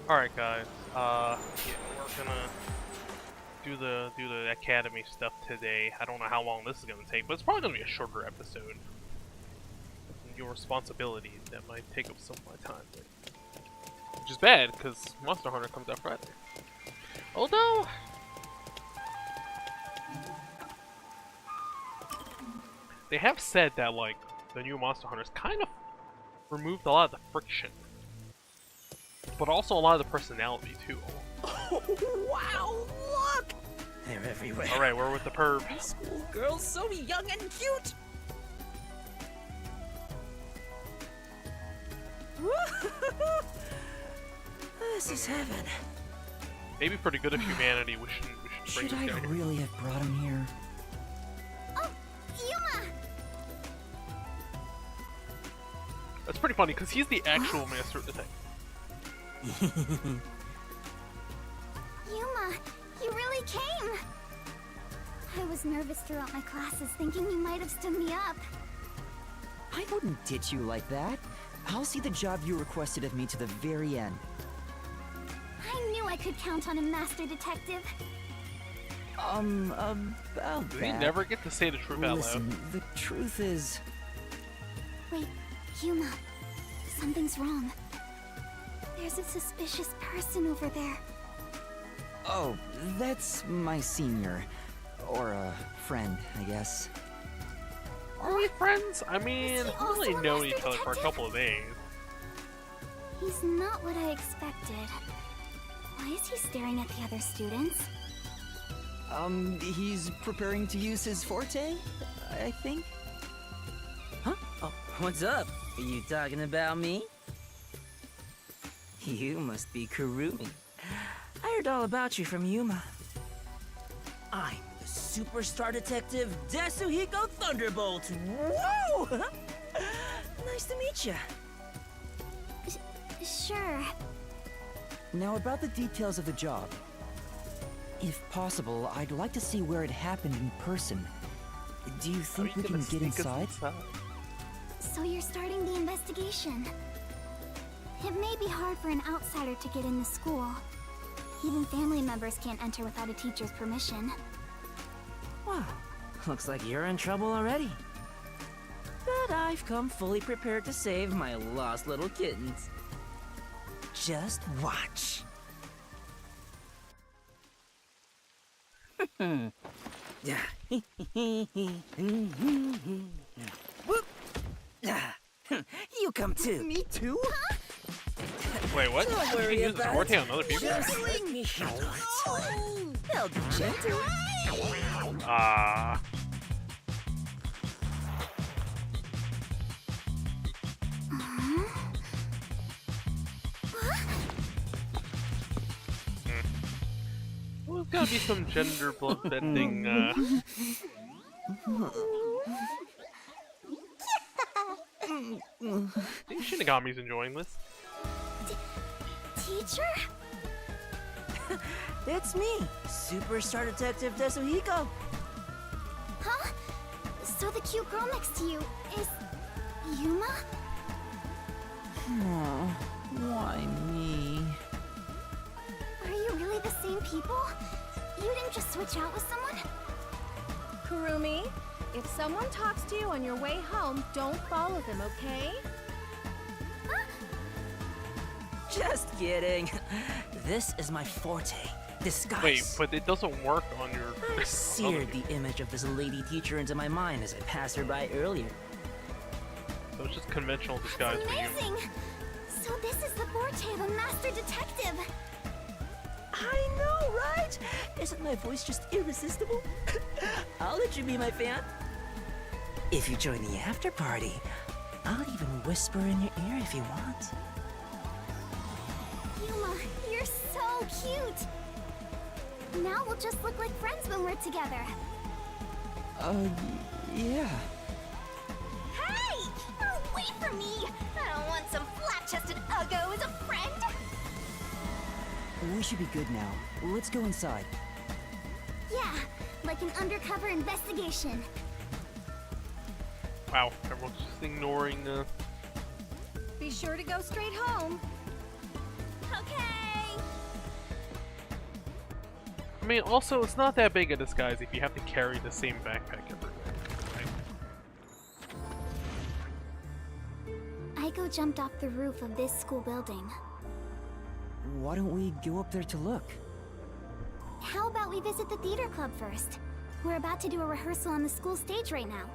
Alright guys, yeah, we're gonna do the academy stuff today. I don't know how long this is gonna take, but it's probably gonna be a shorter episode. Your responsibilities that might take up some of my time, which is bad because Monster Hunter comes out Friday. Although they have said that like the new Monster Hunters kind of removed a lot of the friction, but also a lot of the personality too. Oh, wow, look! They're everywhere. Alright, we're with the perv. School girls so young and cute! This is heaven. Maybe for the good of humanity, we should bring Should this I guy really have brought him here? Oh, Yuma! That's pretty funny because he's the actual master of the tank. Yuma, you really came! I was nervous throughout my classes, thinking you might have stood me up. I wouldn't ditch you like that. I'll see the job you requested of me to the very end. I knew I could count on a master detective. About Does that. he never get to say the truth out Listen, loud? the truth is... Wait, Yuma, something's wrong. There's a suspicious person over there. Oh, that's my senior. Or a friend, I guess. Are we friends? I mean, Is he we also only a known master each other for a detective? couple of days. He's not what I expected. Why is he staring at the other students? He's preparing to use his forte, I think. Huh? Oh, what's up? Are you talking about me? You must be Kurumi. I heard all about you from Yuma. I'm the superstar detective Desuhiko Thunderbolt. Whoa! Nice to meet you. Sure. Now about the details of the job. If possible, I'd like to see where it happened in person. Do you How are think you we gonna can get sneak us inside? So you're starting the investigation. It may be hard for an outsider to get in the school. Even family members can't enter without a teacher's permission. Wow, looks like you're in trouble already. But I've come fully prepared to save my lost little kittens. Just watch. Whoop. You come too. Me too? Wait, what? Don't You worry can use his about forte it. on other people? Just leave me alone. They'll be gentle. Ah. Well, there's gotta be some gender bending, think Shinigami's enjoying this. Teacher? It's me, Superstar Detective Desuhiko. Huh? So the cute girl next to you is Yuma? Oh, why me? Are you really the same people? You didn't just switch out with someone? Kurumi, if someone talks to you on your way home, don't follow them, okay? Just kidding. This is my forte, disguise. Wait, but it doesn't work on your... I seared the image of this lady teacher into my mind as I passed her by earlier. So it's just conventional disguise for you. Amazing! So this is the forte of a master detective. I know, right? Isn't my voice just irresistible? I'll let you be my fan. If you join the after party, I'll even whisper in your ear if you want. Yuma, you're so cute! Now we'll just look like friends when we're together. Yeah. Hey! Oh, wait for me! I don't want some flat-chested uggo as a friend! We should be good now. Let's go inside. Yeah, like an undercover investigation. Wow, everyone's just ignoring Be sure to go straight home. Okay! I mean, also, it's not that big a disguise if you have to carry the same backpack everywhere, right? Aiko jumped off the roof of this school building. Why don't we go up there to look? How about we visit the theater club first? We're about to do a rehearsal on the school stage right now.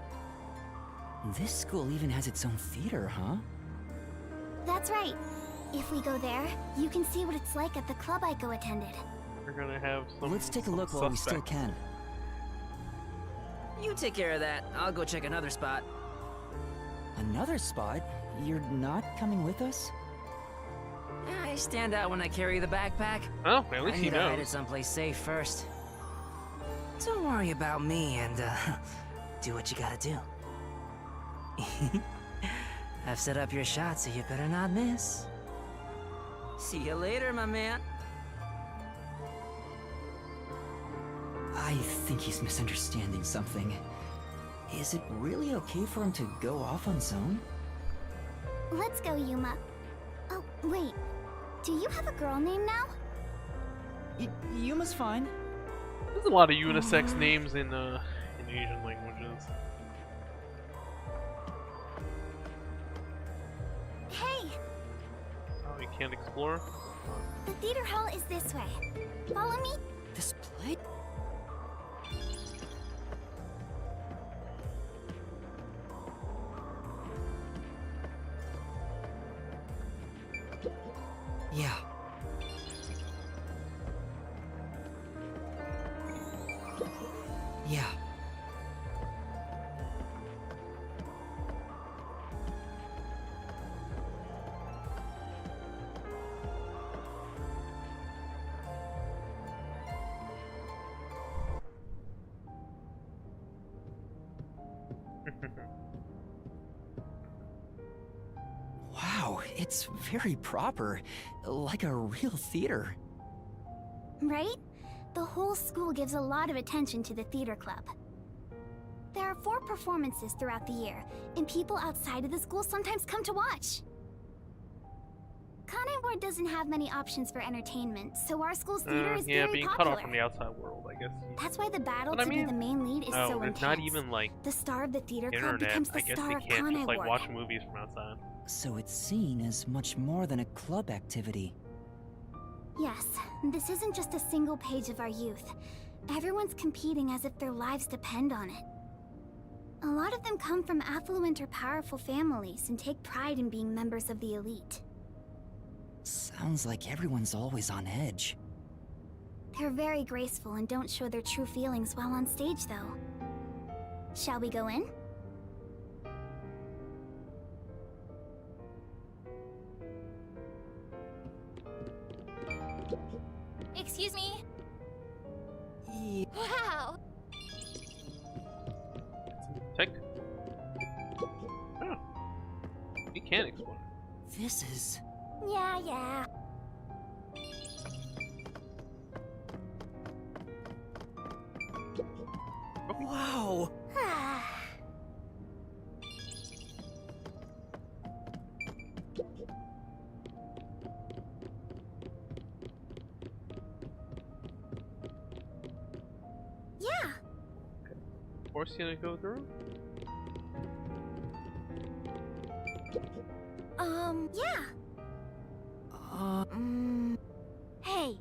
This school even has its own theater, huh? That's right. If we go there, you can see what it's like at the club Aiko attended. We're gonna have some. Let's take a some look while we still suspects. can. You take care of that. I'll go check another spot. Another spot? You're not coming with us? I stand out when I carry the backpack. Oh, at least I he need to hide it knows. someplace safe first. Don't worry about me and do what you gotta do. I've set up your shot, so you better not miss. See you later, my man. I think he's misunderstanding something. Is it really okay for him to go off on his own? Let's go, Yuma. Oh, wait. Do you have a girl name now? Yuma's fine. There's a lot of unisex names in Asian languages. Hey! Oh, you can't explore? The theater hall is this way. Follow me? This play? Yeah. Yeah. Wow, it's very proper, like a real theater. Right? The whole school gives a lot of attention to the theater club. There are 4 performances throughout the year, and people outside of the school sometimes come to watch. Kanai Ward doesn't have many options for entertainment, so our school's theater is yeah, very being cut popular. off from the outside world, I guess. That's why the battle But I to mean- be the main lead is so Oh, intense. it's not even like The star of the theater club internet. becomes the I guess star they of can't Kanai just like Ward. watch movies from outside. So it's seen as much more than a club activity. Yes, this isn't just a single page of our youth. Everyone's competing as if their lives depend on it. A lot of them come from affluent or powerful families and take pride in being members of the elite. Sounds like everyone's always on edge. They're very graceful and don't show their true feelings while on stage, though. Shall we go in? Excuse me? Yeah. Wow! Tech. Oh. You can explore. This is... Yeah. Wow! Yeah! Force you to go through? Yeah! Hey!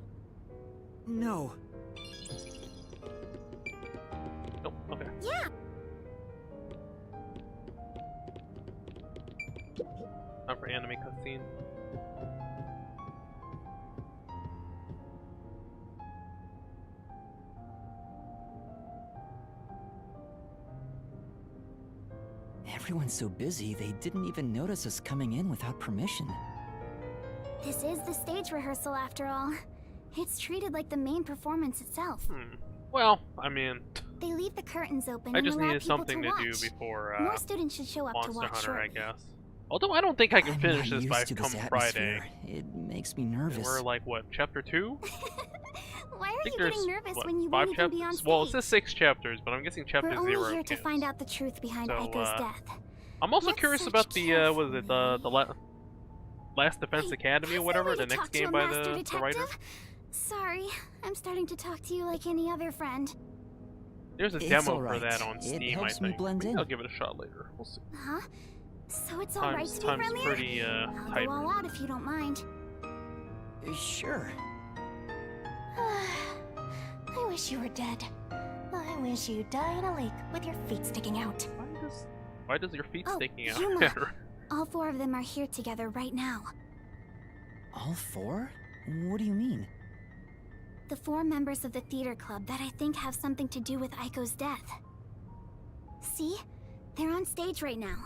No. Nope, okay. Yeah! Not for anime cutscene. Everyone's so busy, they didn't even notice us coming in without permission. This is the stage rehearsal after all. It's treated like the main performance itself. Well, I mean, They leave the curtains open I and just allow needed people something to do watch. before More students should show up to Monster watch Hunter, I shortly. guess. Although I don't think I can I'm finish not this used by to come this Friday. atmosphere. It makes me nervous. We're like, what, chapter 2? Why are think you there's, getting nervous what, when you 5 won't even be on chapters? stage? Well, it says 6 chapters, but I'm guessing chapter We're 0 only here to counts. find out the truth behind So, Aiko's death. I'm also Let's curious search about the, what is it, the carefully. Last Defense Hey, Academy or has whatever, there the already next talked to game a by master the writer. detective? Sorry, I'm starting to talk to you like any other friend. There's a It's demo for alright. that on It Steam, I helps me think. blend Maybe in. I'll give it a shot later. We'll see. Huh? So it's alright to be Time's friendlier? pretty I'll tight. go all out if you don't mind. Sure. I wish you were dead. I wish you'd die in a lake with your feet sticking out. Why does your feet Oh, sticking Yuma. out? All 4 of them are here together right now. All 4? What do you mean? The 4 members of the theater club that I think have something to do with Aiko's death. See? They're on stage right now.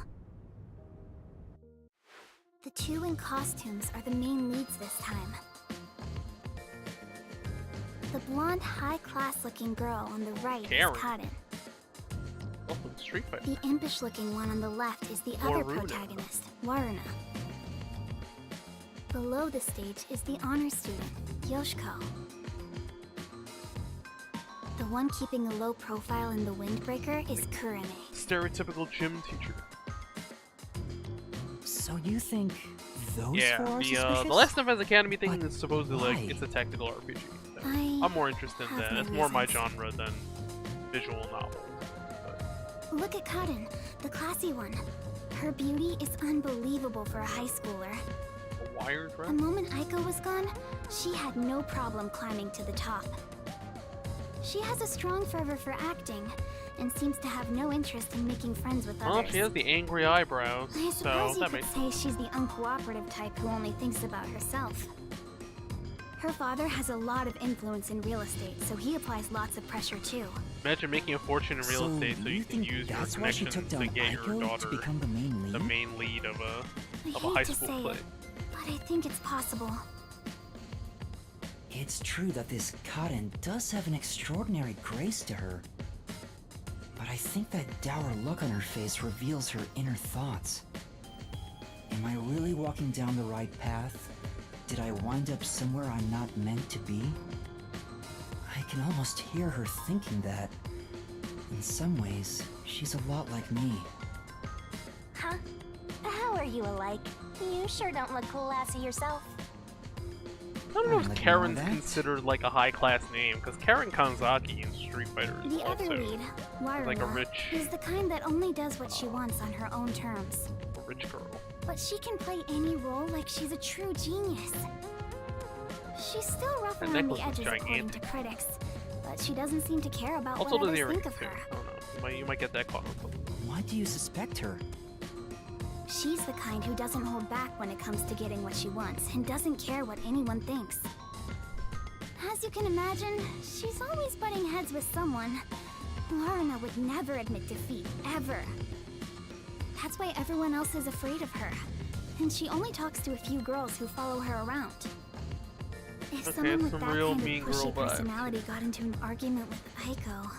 The 2 in costumes are the main leads this time. The blonde, high-class-looking girl on the right Karen. is Kaden. Oh, from Street Fighter. The impish-looking one on the left is the other Waruna. protagonist, Waruna. Below the stage is the honor student, Yoshiko. The one keeping a low profile in the windbreaker is Kurane. Stereotypical gym teacher. So you think those Yeah, 4 are the suspicious? Last Defense Academy thing But is supposedly like why? it's a tactical RPG. So I I'm more interested in have that. my It's more my reasons. genre than visual novels. But Look at Kaden, the classy one. Her beauty is unbelievable for a high schooler. a wired The rep? moment Aiko was gone, she had no problem climbing to the top. She has a strong fervor for acting, and seems to have no interest in making friends with Well, others. she has the angry eyebrows, I so suppose you that could makes say she's the uncooperative type who only thinks about herself. Her father has a lot of influence in real estate, so he applies lots of pressure too. Imagine making a fortune in real So estate so you can think use your that's why she connections took to down get your Aiko daughter to become the main lead? the main lead of I a hate high to school say play. it, but I think it's possible. It's true that this Kaden does have an extraordinary grace to her. But I think that dour look on her face reveals her inner thoughts. Am I really walking down the right path? Did I wind up somewhere I'm not meant to be? I can almost hear her thinking that. In some ways, she's a lot like me. Huh? How are you alike? You sure don't look classy yourself. I don't know if Like Karen's that? considered like a high class name, because Karen Kanzaki in Street Fighter is The other also lead, Waruna, like a rich- is the kind that only does what she wants on her own terms. a rich girl. But she can play any role like she's a true genius. She's still rough Her around necklace the is edges according to gigantic. critics, but she doesn't seem to care about Also, what the others earrings think of too. her. I don't know. You might get that caught up. Why do you suspect her? She's the kind who doesn't hold back when it comes to getting what she wants and doesn't care what anyone thinks. As you can imagine, she's always butting heads with someone. Waruna would never admit defeat, ever. That's why everyone else is afraid of her. And she only talks to a few girls who follow her around. If Okay, someone with some that real kind of mean girl pushy vibes. personality got into an argument with Aiko,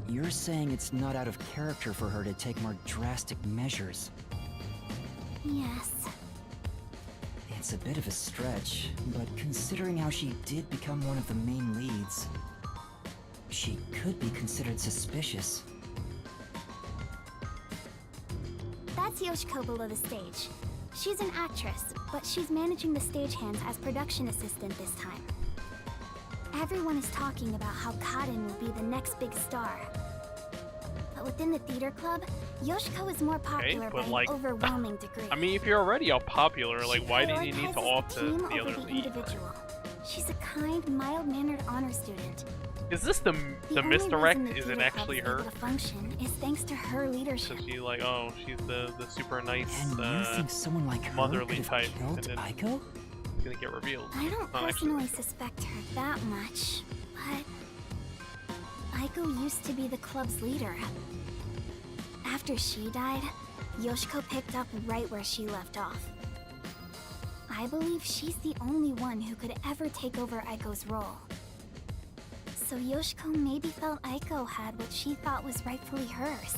You're saying it's not out of character for her to take more drastic measures. yes. It's a bit of a stretch, but considering how she did become one of the main leads, she could be considered suspicious. That's Yoshiko below the stage. She's an actress, but she's managing the stagehands as production assistant this time. Everyone is talking about how Kaden will be the next big star. But within the theater club, Yoshiko is more popular but by like- an overwhelming degree. I mean, if you're already all popular, like, She why do you need prioritizes to off the the team other over the lead? individual. She's a kind, mild-mannered honor student. Is this the only misdirect? reason the Is theater it actually club is her? able to function is thanks to her leadership. So she like, oh, she's the super nice, And you think someone like her motherly could have type, killed and then- Aiko? it's gonna get revealed. I don't Not actually. personally suspect her that much, but Aiko used to be the club's leader. After she died, Yoshiko picked up right where she left off. I believe she's the only one who could ever take over Aiko's role. So Yoshiko maybe felt Aiko had what she thought was rightfully hers.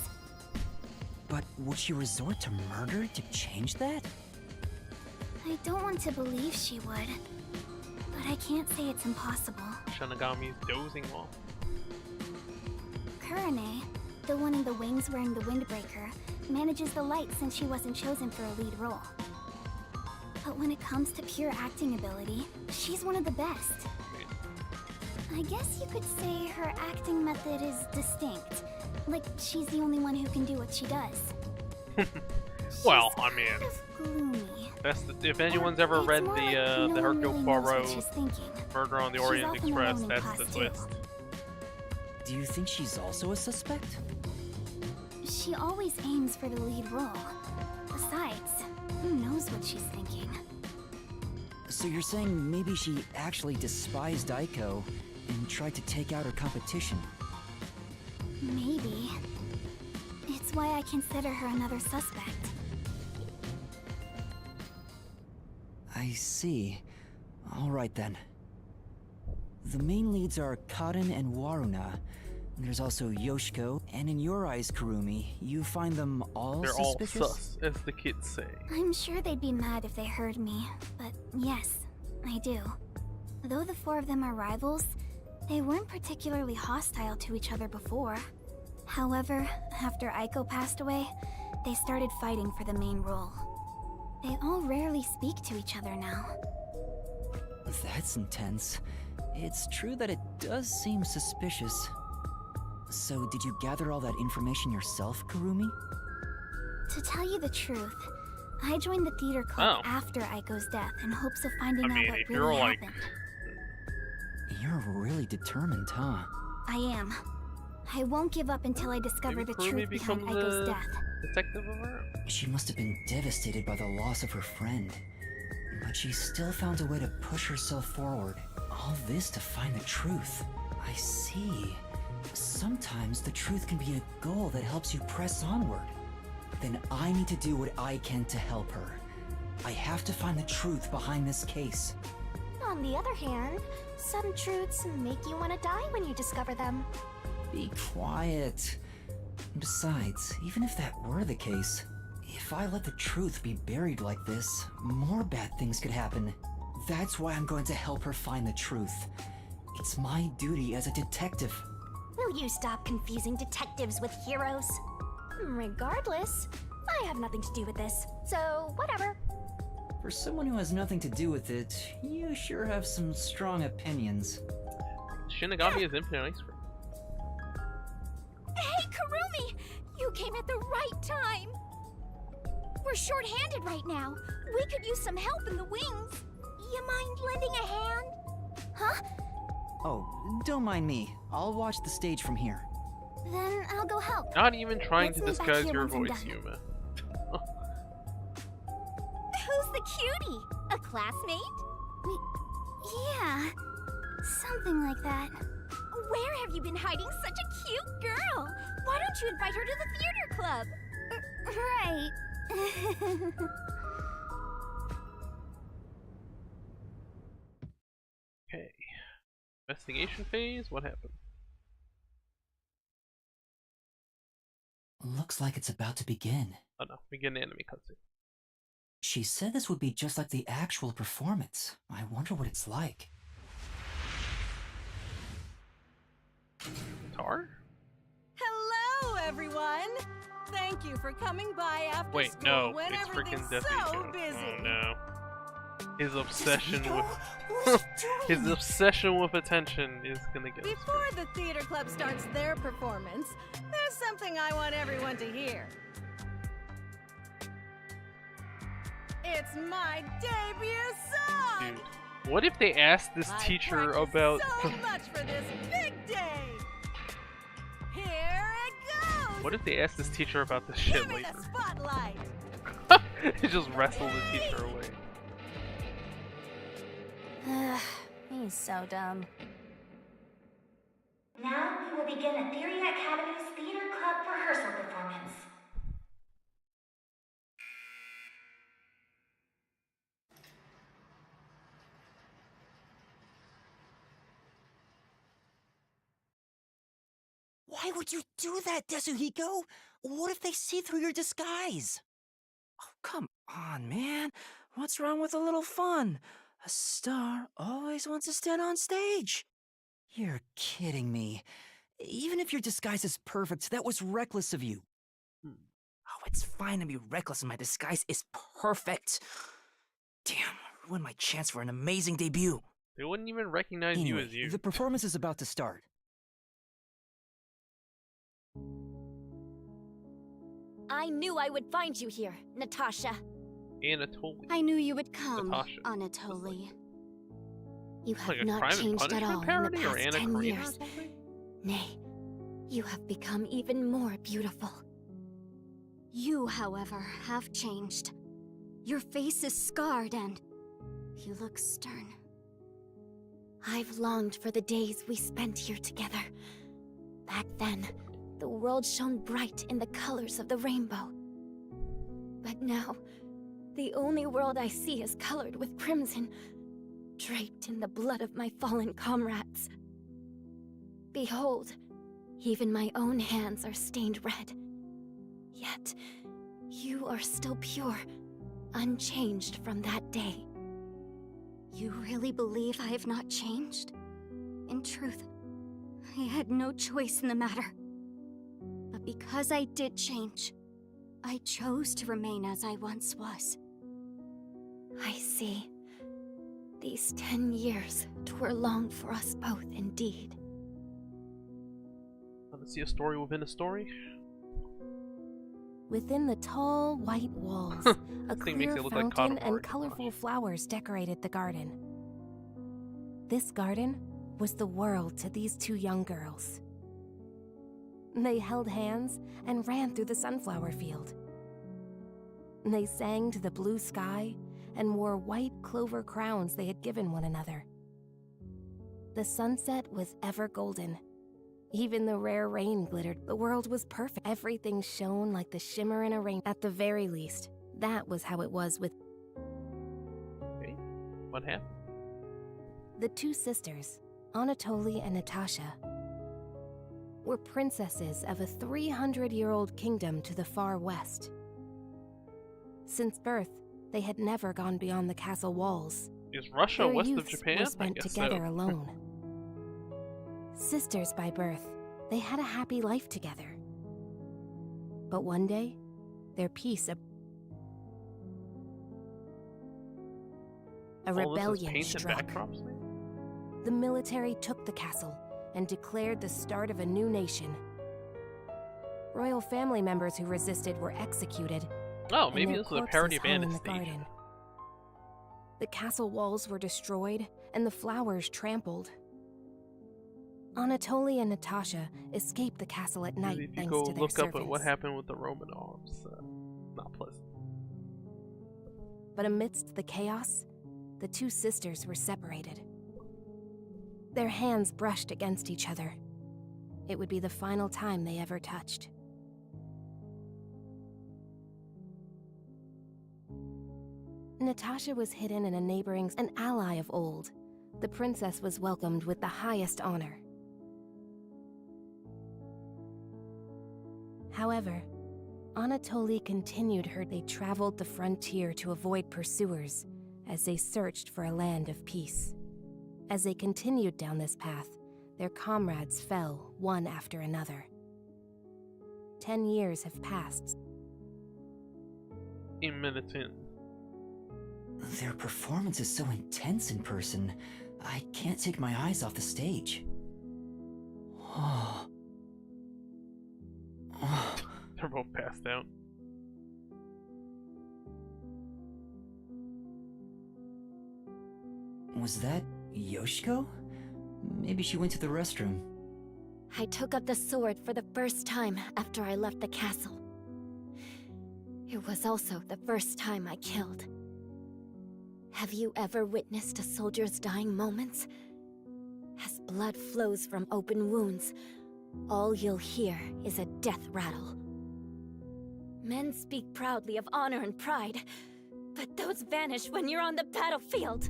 But would she resort to murder to change that? I don't want to believe she would, but I can't say it's impossible. Shinigami's dozing off. Kurane, the one in the wings wearing the windbreaker, manages the light since she wasn't chosen for a lead role. But when it comes to pure acting ability, she's one of the best. I guess you could say her acting method is distinct. Like, she's the only one who can do what she does. Well, She's I mean, kind of gloomy. that's if anyone's ever It's read more the like no one Hercule really knows what Poirot she's thinking. Murder on the She's Orient often Express, alone in that's class, the too. twist. Do you think she's also a suspect? She always aims for the lead role. Besides, who knows what she's thinking? So you're saying maybe she actually despised Aiko and tried to take out her competition? Maybe. It's why I consider her another suspect. I see. Alright then. The main leads are Kaden and Waruna. There's also Yoshiko, and in your eyes, Kurumi, you find them all They're suspicious? all sus, as the kids say. I'm sure they'd be mad if they heard me, but yes, I do. Though the four of them are rivals, they weren't particularly hostile to each other before. However, after Aiko passed away, they started fighting for the main role. They all rarely speak to each other now. That's intense. It's true that it does seem suspicious. So, did you gather all that information yourself, Kurumi? To tell you the truth, I joined the theater club Oh. after Aiko's death in hopes of finding I mean, out what if you're really like- happened. You're really determined, huh? I am. I won't give up until I discover Maybe the Kurumi truth behind becomes Aiko's a death. detective of her own. She must have been devastated by the loss of her friend. But she still found a way to push herself forward. All this to find the truth. I see. Sometimes the truth can be a goal that helps you press onward. Then I need to do what I can to help her. I have to find the truth behind this case. On the other hand, some truths make you want to die when you discover them. Be quiet. Besides, even if that were the case, if I let the truth be buried like this, more bad things could happen. That's why I'm going to help her find the truth. It's my duty as a detective. Will you stop confusing detectives with heroes? Regardless, I have nothing to do with this, so whatever. For someone who has nothing to do with it, you sure have some strong opinions. Shinigami is infinite ice cream. Hey, Kurumi! You came at the right time! We're short-handed right now. We could use some help in the wings. You mind lending a hand? Huh? Oh, don't mind me. I'll watch the stage from here. Then I'll go help. Not even trying Let's to meet back disguise here your once I'm voice, done. Yuma. Who's the cutie? A classmate? Yeah, something like that. Where have you been hiding such a cute girl? Why don't you invite her to the theater club? Right. Okay. Investigation phase? What happened? Looks like it's about to begin. Oh no, we get an anime cutscene. She said this would be just like the actual performance. I wonder what it's like. Tar? Hello, everyone! Thank you for coming by after Wait, school no, when it's everything's freaking Death so Eco. busy. Oh no. His obsession with What are you his doing? obsession with attention is gonna get us Before the theater club starts their performance, there's something I want everyone to hear. It's my debut song! Dude, what if they asked this I teacher practiced about so much for this big day. Here it goes. what if they asked this teacher about this Give shit me later? the spotlight. He just wrestled the teacher away. He's so dumb. Now we will begin Etheria Academy's Theater Club rehearsal performance. Why would you do that, Desuhiko? What if they see through your disguise? Oh, come on, man. What's wrong with a little fun? A star always wants to stand on stage. You're kidding me. Even if your disguise is perfect, that was reckless of you. Oh, it's fine to be reckless and my disguise is perfect. Damn, ruined my chance for an amazing debut. They wouldn't even recognize you Anyway, as you. the performance is about to start. I knew I would find you here, Natasha. Anatoly. I knew you would come, Natasha. Anatoly. You have Like a not Crime and changed at Punishment all in the parody or past Anna 10 Karenina or years. something? Nay, you have become even more beautiful. You, however, have changed. Your face is scarred and you look stern. I've longed for the days we spent here together. Back then, the world shone bright in the colors of the rainbow. But now, the only world I see is colored with crimson, draped in the blood of my fallen comrades. Behold, even my own hands are stained red. Yet, you are still pure, unchanged from that day. You really believe I have not changed? In truth, I had no choice in the matter. But because I did change, I chose to remain as I once was. I see. These 10 years were long for us both indeed. Want to see a story within a story? Within the tall, white walls, a Thing makes clear it look like fountain cardboard. and colorful flowers decorated the garden. This garden was the world to these two young girls. They held hands and ran through the sunflower field. They sang to the blue sky and wore white clover crowns they had given one another. The sunset was ever golden. Even the rare rain glittered. The world was perfect. Everything shone like the shimmer in a rain. At the very least, that was how it was with Okay. What happened? the two sisters, Anatoly and Natasha, were princesses of a 300-year-old kingdom to the far west. Since birth, they had never gone beyond the castle walls. Is Russia Their west of youths Japan? were I spent guess together so. alone. Sisters by birth, they had a happy life together. But one day, their peace a All this is rebellion painted struck. backdrops, man? The military took the castle and declared the start of a new nation. Royal family members who resisted were executed. Oh, and maybe their this was a corpses parody of hung in the Anastasia. garden. The castle walls were destroyed and the flowers trampled. Anatoly and Natasha escaped the castle at night If you thanks go to their look servants. up at what happened with the Romanovs, not pleasant. But amidst the chaos, the two sisters were separated. Their hands brushed against each other. It would be the final time they ever touched. Natasha was hidden in a neighboring, an ally of old. The princess was welcomed with the highest honor. However, Anatoly continued her. They traveled the frontier to avoid pursuers as they searched for a land of peace. As they continued down this path, their comrades fell one after another. 10 years have passed. 8 minutes in. Their performance is so intense in person, I can't take my eyes off the stage. Oh. Oh. They're both passed out. Was that Yoshiko? Maybe she went to the restroom. I took up the sword for the first time after I left the castle. It was also the first time I killed. Have you ever witnessed a soldier's dying moments? As blood flows from open wounds, all you'll hear is a death rattle. Men speak proudly of honor and pride, but those vanish when you're on the battlefield.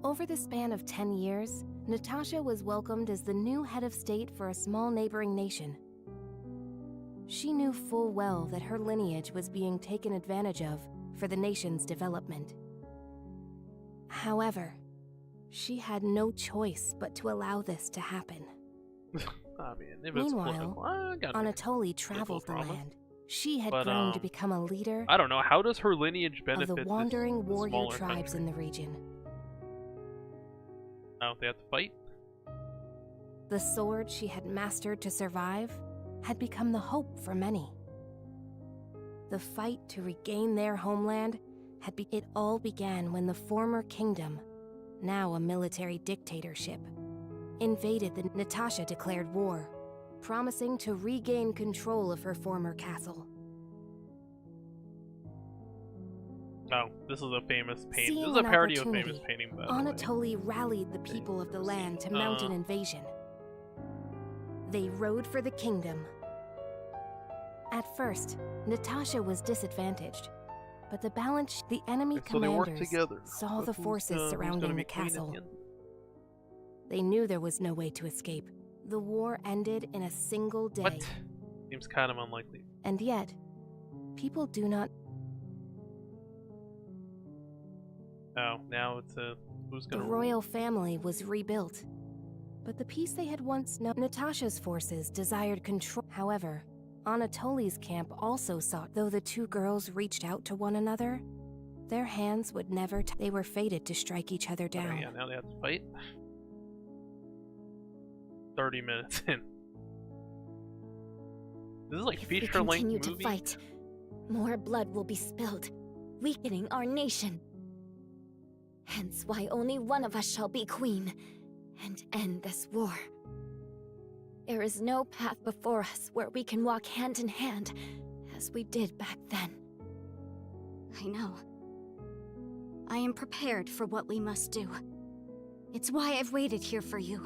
Over the span of 10 years, Natasha was welcomed as the new head of state for a small neighboring nation. She knew full well that her lineage was being taken advantage of for the nation's development. However, she had no choice but to allow this to happen. Ah, man, if it's Meanwhile, political, I got it. Anatoly traveled the drama. land, She had But, grown to become a leader I don't know. How does her lineage of benefit the this wandering warrior smaller tribes country? in the region. Oh, they have to fight? The sword she had mastered to survive had become the hope for many. The fight to regain their homeland it all began when the former kingdom, now a military dictatorship, invaded the Natasha declared war, promising to regain control of her former castle. Oh, this is a famous painting. Seeing This is a an parody of a famous opportunity, painting, by the way. Anatoly rallied the people of the land to mount an invasion. They rode for the kingdom. At first, Natasha was disadvantaged, but the enemy So they work commanders together. saw But the who's, forces who's surrounding gonna the be queen at castle. the end? They knew there was no way to escape. The war ended in a single day. What? Seems kind of unlikely. And yet, people do not. Oh, now it's a who's The gonna royal family was rebuilt. But the peace they had once known, Natasha's forces desired control. However, Anatoly's camp also sought. Though the two girls reached out to one another, their hands would never. They were fated to strike each other down. Oh, yeah, now they have to fight. 30 minutes in. This is like If we feature-length continue movie. to fight, more blood will be spilled, weakening our nation. Hence why only one of us shall be queen and end this war. There is no path before us where we can walk hand in hand as we did back then. I know. I am prepared for what we must do. It's why I've waited here for you.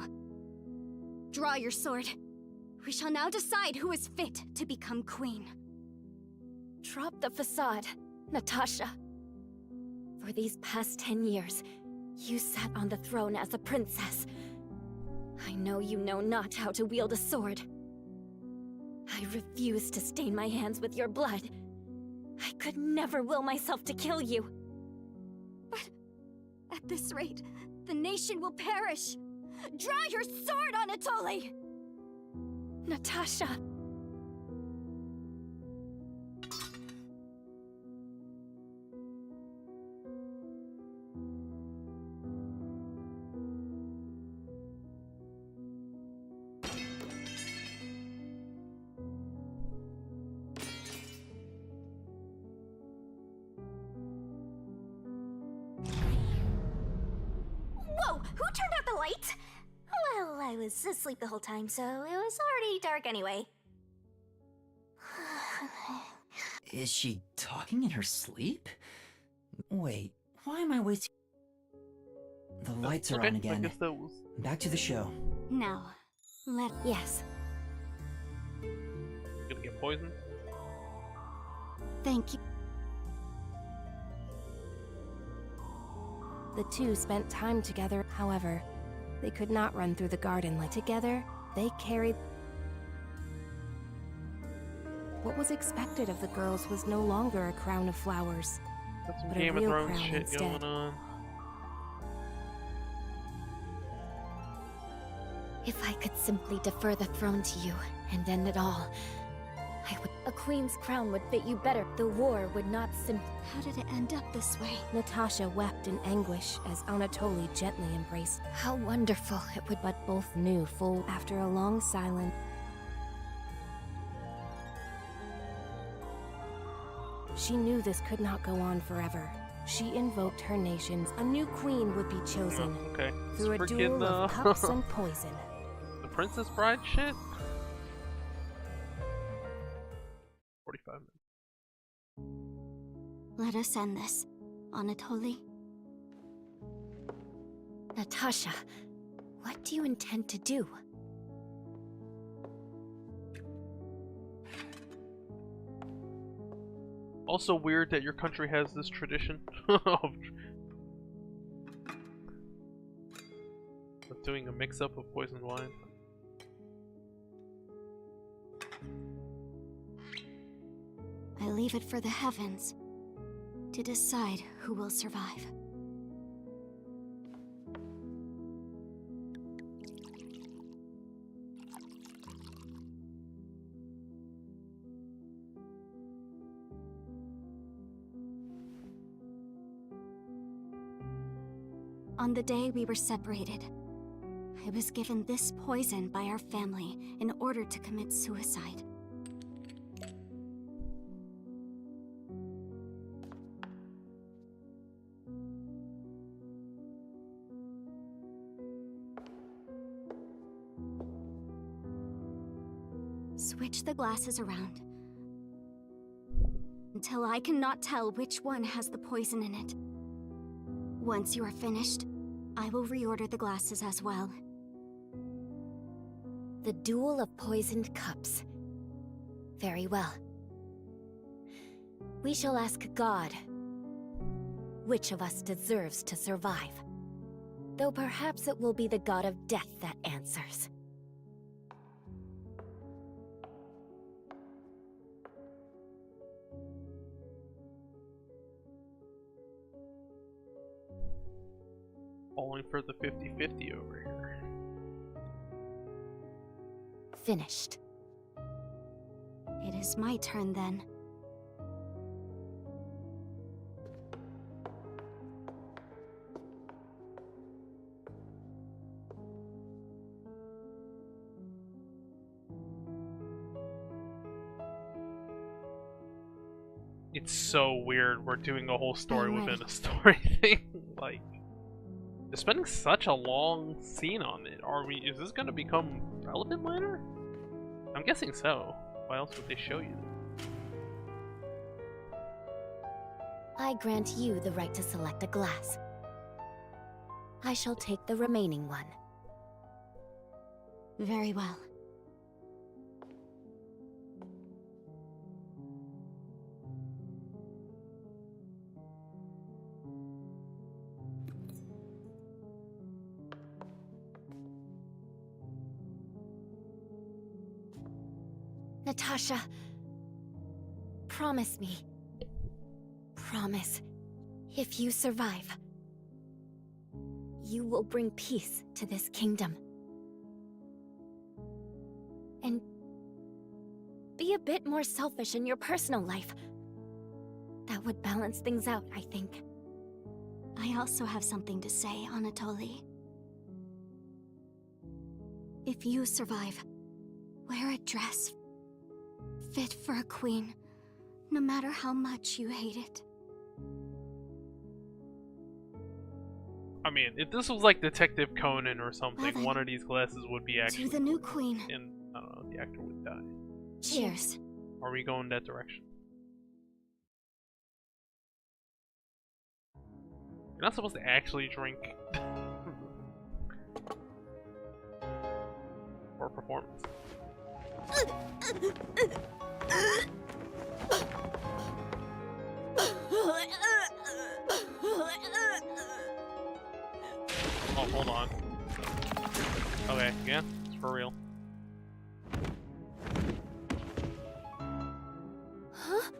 Draw your sword. We shall now decide who is fit to become queen. Drop the facade, Natasha. For these past 10 years, you sat on the throne as a princess. I know you know not how to wield a sword. I refuse to stain my hands with your blood. I could never will myself to kill you. But at this rate, the nation will perish. Draw your sword, Anatoly! Natasha. Whoa! Who turned out the lights? Well, I was asleep the whole time, so it was already dark anyway. Is she talking in her sleep? Wait, why am I wasting... The lights are Okay, on again. I guess that was... Back to the show. Now, Yes. Gonna get poisoned? thank you. The two spent time together. However, they could not run through the garden like together. They carried. What was expected of the girls was no longer a crown of flowers, Got some but a Game of real Thrones crown shit instead. going on. If I could simply defer the throne to you and end it all, a queen's crown would fit you better. The war would not How did it end up this way? Natasha wept in anguish as Anatoly gently embraced. How wonderful it would. But both knew full after a long silence. She knew this could not go on forever. She invoked her nations. A new queen would be chosen Okay. through a It's duel of freaking, cups and poison. the Princess Bride shit? 45 minutes. Let us end this, Anatoly. Natasha, what do you intend to do? Also weird that your country has this tradition of doing a mix-up of poisoned wine. I leave it for the heavens to decide who will survive. On the day we were separated, I was given this poison by our family in order to commit suicide. Switch the glasses around until I cannot tell which one has the poison in it. Once you are finished, I will reorder the glasses as well. The Duel of Poisoned Cups. Very well. We shall ask God which of us deserves to survive. Though perhaps it will be the god of death that answers. Falling for the 50-50 over here. Finished. It is my turn then. It's so weird we're doing a whole story I'm within ready. a story thing. Like, they're spending such a long scene on it. Is this gonna become relevant later? I'm guessing so. Why else would they show you? I grant you the right to select a glass. I shall take the remaining one. Very well. Natasha, promise me. Promise, if you survive, you will bring peace to this kingdom. And be a bit more selfish in your personal life. That would balance things out, I think. I also have something to say, Anatoly. If you survive, wear a dress fit for a queen, no matter how much you hate it. I mean, if this was like Detective Conan or something, Evan, one of these glasses would be actually to the new queen. and I don't know, the actor would die. Cheers. Are we going that direction? You're not supposed to actually drink for performance. Oh, hold on. Okay, yeah, it's for real. Huh?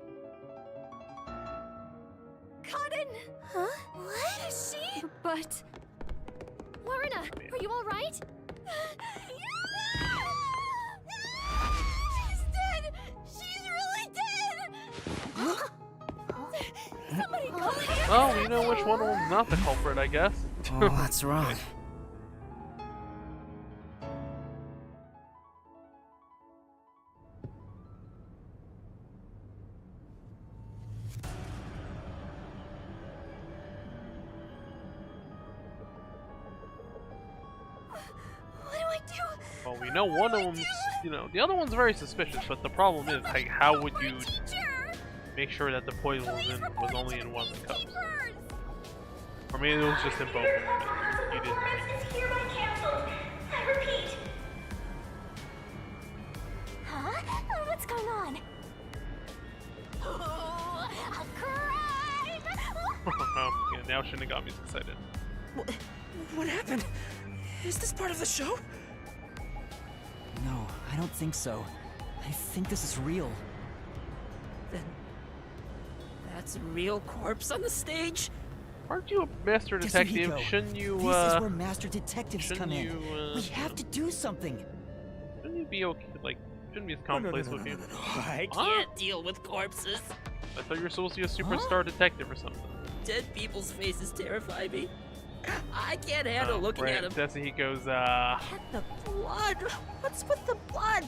Cotton! Huh? What is she? But Lorna, are you alright? She's dead! She's really dead! Somebody call him! Well, we know which one was not the culprit, I guess. Oh, what's wrong? What do I do? Well, we know one of them's, you know, the other one's very suspicious, but the problem is, like, how would you Teacher! make sure that the poison was only in one of the cups? Papers! Or maybe it was just in both of them. and You didn't. Performance is hereby canceled. I repeat. Huh? What's going on? Oh, I'll cry! Oh, yeah, now Shinigami's excited. What happened? Is this part of the show? No, I don't think so. I think this is real. Then that's a real corpse on the stage? Aren't you a master detective? Kazuhiko, Shouldn't you, This is where master detectives shouldn't come in. you, We have to do something. shouldn't you be okay? Like, shouldn't be as commonplace with you? I can't deal with corpses. I thought you were supposed to be a superstar detective or something. Dead people's faces terrify me. I can't handle looking right. at him. Yasuhiko's, And the blood! What's with the blood?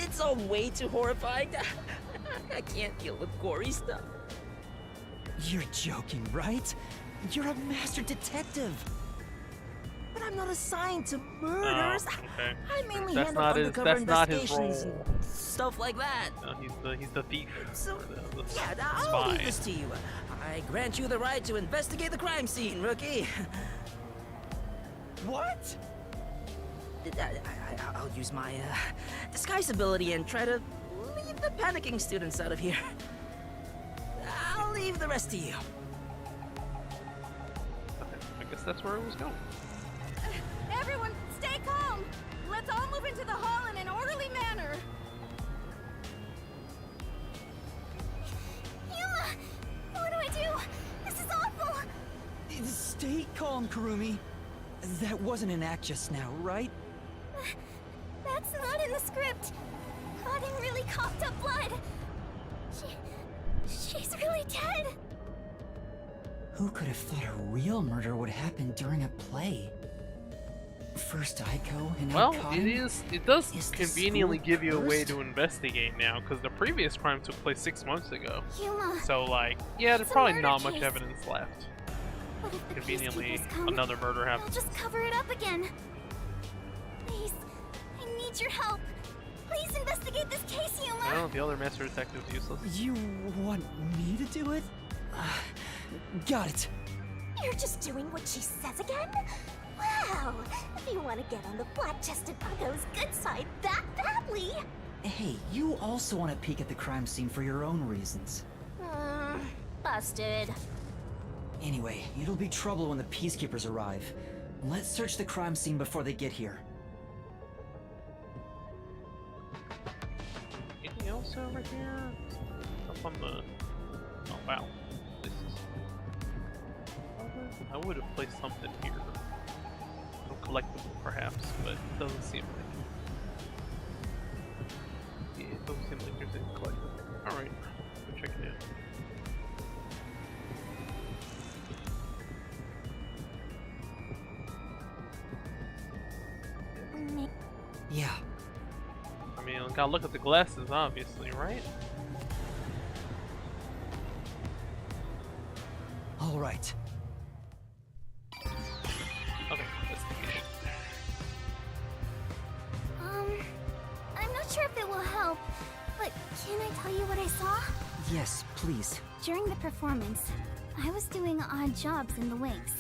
It's all way too horrifying. I can't deal with gory stuff. You're joking, right? You're a master detective. But I'm not assigned to murders. okay. I mainly That's handle not his- undercover that's not his investigations role. and stuff like that. He's the thief. So, The yeah, I'll spy. leave this to you. I grant you the right to investigate the crime scene, rookie. What? I'll use my disguise ability and try to leave the panicking students out of here. I'll leave the rest to you. Okay, I guess that's where it was going. Everyone, stay calm! Let's all move into the hall in an orderly manner! Yuma! What do I do? This is awful! Stay calm, Kurumi. That wasn't an act just now, right? That's not in the script. Claudine really coughed up blood. She's really dead. Who could have thought a real murder would happen during a play? First Aiko and now Well, Kaden? it does Is the conveniently school give you a way cursed? to investigate now, because the previous crime took place 6 months ago. Yuma. So, like, yeah, there's It's a probably murder not much case. evidence left. What if the Conveniently, peacekeepers come? another murder I'll happens. just cover it up again. Please, I need your help. Please investigate this case, Yuma. Well, the other master detective's useless. You want me to do it? Got it. You're just doing what she says again? Wow! If you want to get on the flat-chested bucko's good side that badly! Hey, you also want to peek at the crime scene for your own reasons. Busted. Anyway, it'll be trouble when the peacekeepers arrive. Let's search the crime scene before they get here. Anything else over here? Up on the... Oh, wow. This is... I would have placed something here. No collectible, perhaps, but it doesn't seem like it. Yeah, it doesn't seem like there's any collectible. Alright, go check it out. Yeah. I mean, gotta look at the glasses, obviously, right? All right. Okay, let's begin. I'm not sure if it will help, but can I tell you what I saw? Yes, please. During the performance, I was doing odd jobs in the wings.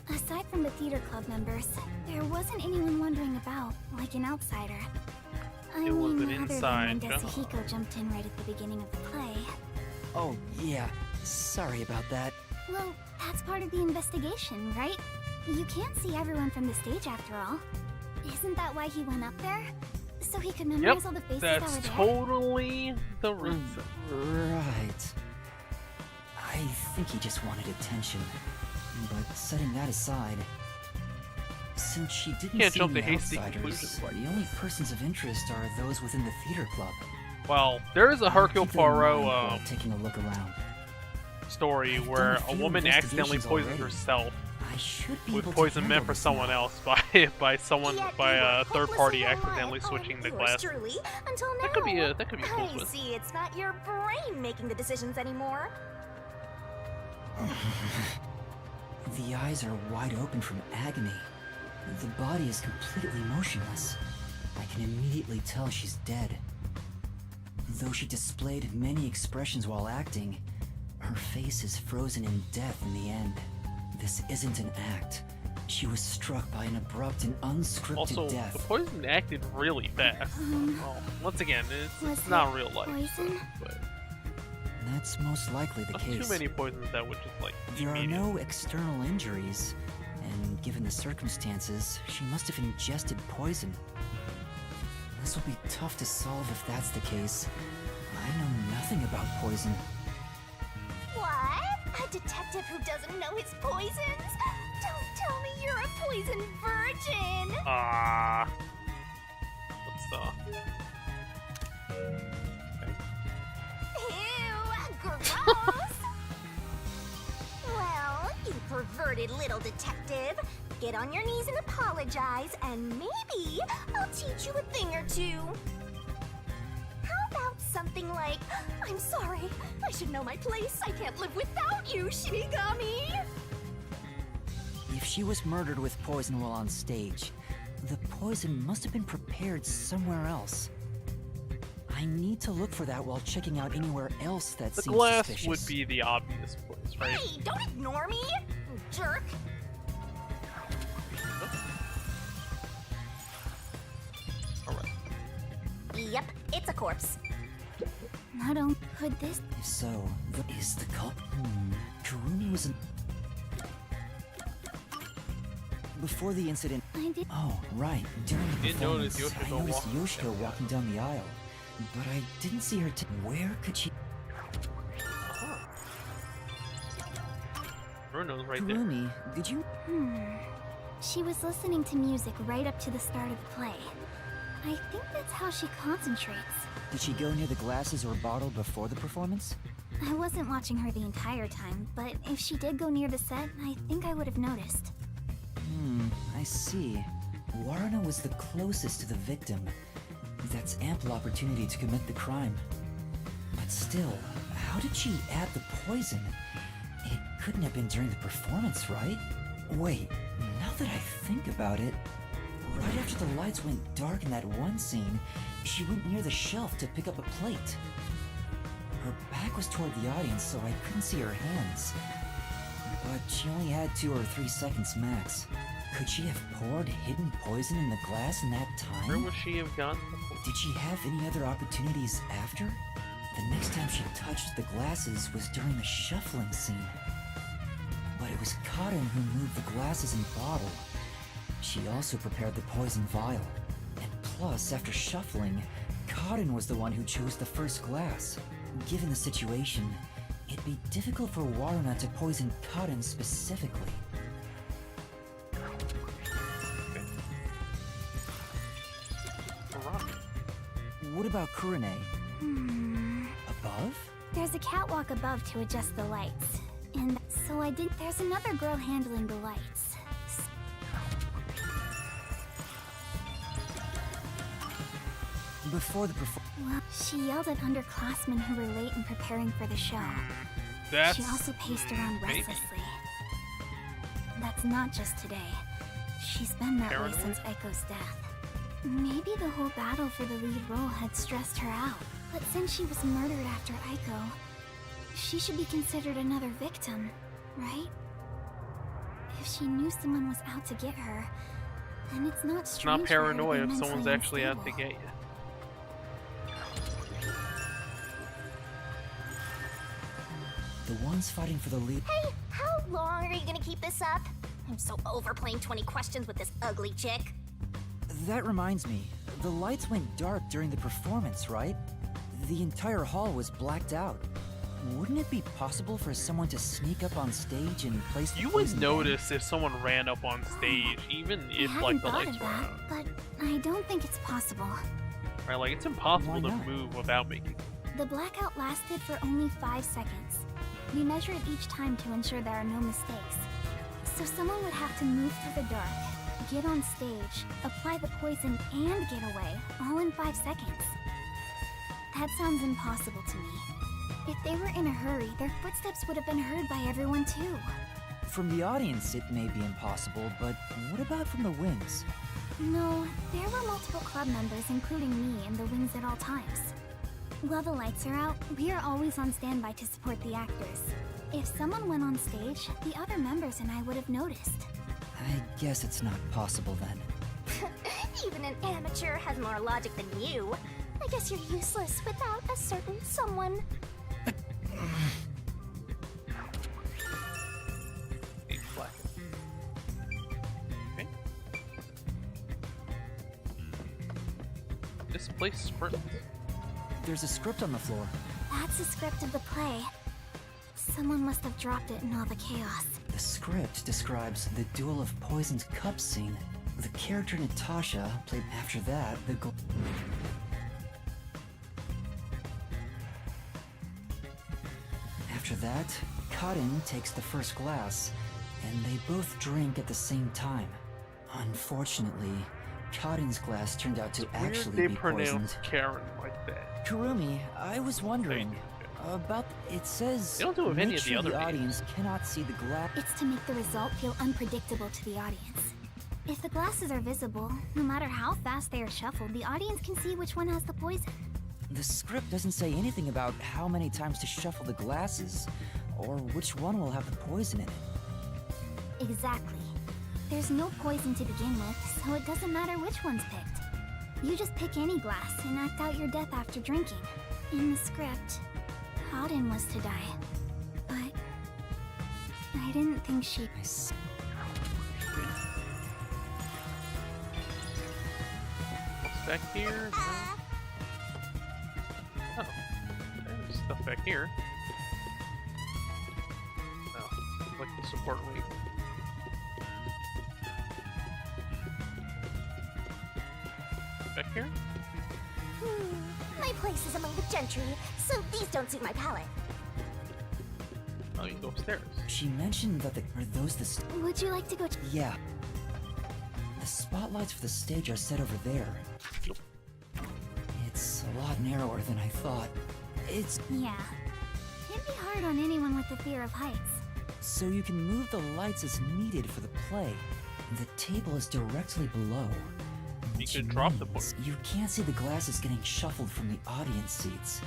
Aside from the theater club members, there wasn't anyone wandering about, like an outsider. I It was mean, an other than inside when job. Yasuhiko jumped in right at the beginning of the play. Oh, yeah. Sorry about that. Well, that's part of the investigation, right? You can't see everyone from the stage after all. Isn't that why he went up there? So he could memorize all the faces that That's were there? totally the reason. Right. I think he just wanted attention. But setting that aside, since she didn't Can't see jump any to hasty outsiders, conclusions like the only persons of interest are those within the theater club. Well, there is a I'll Hercule keep that in mind Poirot while taking a look around. story I've where done a a few woman accidentally investigations poisons already. herself I should be with able to poison handle meant for this someone now. else by a third party accidentally switching the glass. Truly, until now. That could be a cool I twist. see it's not your brain making the decisions anymore. The eyes are wide open from agony. The body is completely motionless. I can immediately tell she's dead. Though she displayed many expressions while acting, her face is frozen in death in the end. This isn't an act. She was struck by an abrupt and unscripted Also, death. the poison acted really fast. Well, once again, Was it's not it real life. poison? But That's most likely the not case. too many poisons that would just like There are immediate. no external injuries, and given the circumstances, she must have ingested poison. This will be tough to solve if that's the case. I know nothing about poison. What? A detective who doesn't know his poisons? Don't tell me you're a poison virgin! What's Ew, gross! Well, perverted little detective. Get on your knees and apologize, and maybe I'll teach you a thing or two. How about something like, I'm sorry, I should know my place. I can't live without you, Shinigami. If she was murdered with poison while on stage, the poison must have been prepared somewhere else. I need to look for that while checking out anywhere else that The seems glass suspicious. would be the obvious place, right? Hey, don't ignore me, you jerk. Alright. Yep, it's a corpse. Not only could this... If so, is the culprit? Kurumi was in... Before the incident... I did... Oh, right. During the Didn't notice performance, I Yoshiko noticed walking Yoshiko down the walking down the aisle. But I didn't see her Where could she... Bruno's right there. Kurumi, did you... She was listening to music right up to the start of the play. I think that's how she concentrates. Did she go near the glasses or bottle before the performance? I wasn't watching her the entire time, but if she did go near the set, I think I would have noticed. I see. Waruna was the closest to the victim. That's ample opportunity to commit the crime. But still, how did she add the poison? It couldn't have been during the performance, right? Wait, now that I think about it, right after the lights went dark in that one scene, she went near the shelf to pick up a plate. Her back was toward the audience, so I couldn't see her hands. But she only had 2 or 3 seconds max. Could she have poured hidden poison in the glass in that time? Where would she have gotten the poison? Did she have any other opportunities after? The next time she touched the glasses was during the shuffling scene. But it was Karin who moved the glasses and bottle. She also prepared the poison vial. And plus, after shuffling, Karin was the one who chose the first glass. Given the situation, it'd be difficult for Waruna to poison Karin specifically. Alright. What about Kurine? Above? There's a catwalk above to adjust the lights. And so there's another girl handling the lights. Before the performance. Well, she yelled at underclassmen who were late in preparing for the show. That's... She also paced around maybe. restlessly. That's not just today. She's been that Paranoid? way since Echo's death. Maybe the whole battle for the lead role had stressed her out. But since she was murdered after Echo, she should be considered another victim, right? If she knew someone was out to get her, then it's not It's strange not for her to be paranoia if someone's mentally actually out to unstable. get you. The ones fighting for the lead. Hey, how long are you gonna keep this up? I'm so over playing 20 questions with this ugly chick. That reminds me, the lights went dark during the performance, right? The entire hall was blacked out. Wouldn't it be possible for someone to sneak up on stage and place the You would poison notice if someone ran up on stage, even I if hadn't like the thought lights of were that, out. but I don't think it's possible. Right, like it's impossible Why to not? move without making. The blackout lasted for only 5 seconds. We measure it each time to ensure there are no mistakes. So someone would have to move through the dark, get on stage, apply the poison, and get away, all in 5 seconds. That sounds impossible to me. If they were in a hurry, their footsteps would have been heard by everyone too. From the audience, it may be impossible, but what about from the wings? No, there were multiple club members, including me, in the wings at all times. While the lights are out, we are always on standby to support the actors. If someone went on stage, the other members and I would have noticed. I guess it's not possible then. Even an amateur has more logic than you. I guess you're useless without a certain someone. It's black. Okay. This place sprints. There's a script on the floor. That's the script of the play. Someone must have dropped it in all the chaos. The script describes the Duel of Poisoned Cups scene. The character Natasha played after that, After that, Karin takes the first glass. and they both drink at the same time. Unfortunately, Cotton's glass turned out to actually they be pronounce poisoned. Karen like that. Kurumi, I was wondering about. It says They don't do it with any make of the sure other the names. audience cannot see the glass. It's to make the result feel unpredictable to the audience. If the glasses are visible, no matter how fast they are shuffled, the audience can see which one has the poison. The script doesn't say anything about how many times to shuffle the glasses, or which one will have the poison in it. Exactly. There's no poison to begin with, so it doesn't matter which one's picked. You just pick any glass and act out your death after drinking. In the script, Cotton was to die. But I didn't think she... I see. What's back here? No. Oh. There's stuff back here. Oh, like the support weight. Back here? My place is among the gentry, so these don't suit my palate. Oh, you go upstairs. She mentioned that are those the... Would you like to go... Yeah. The spotlights for the stage are set over there. Nope. It's a lot narrower than I thought. It's... Yeah. It'd be hard on anyone with the fear of heights. So you can move the lights as needed for the play. The table is directly below. You which could drop the means board. You can't see the glasses getting shuffled from the audience seats.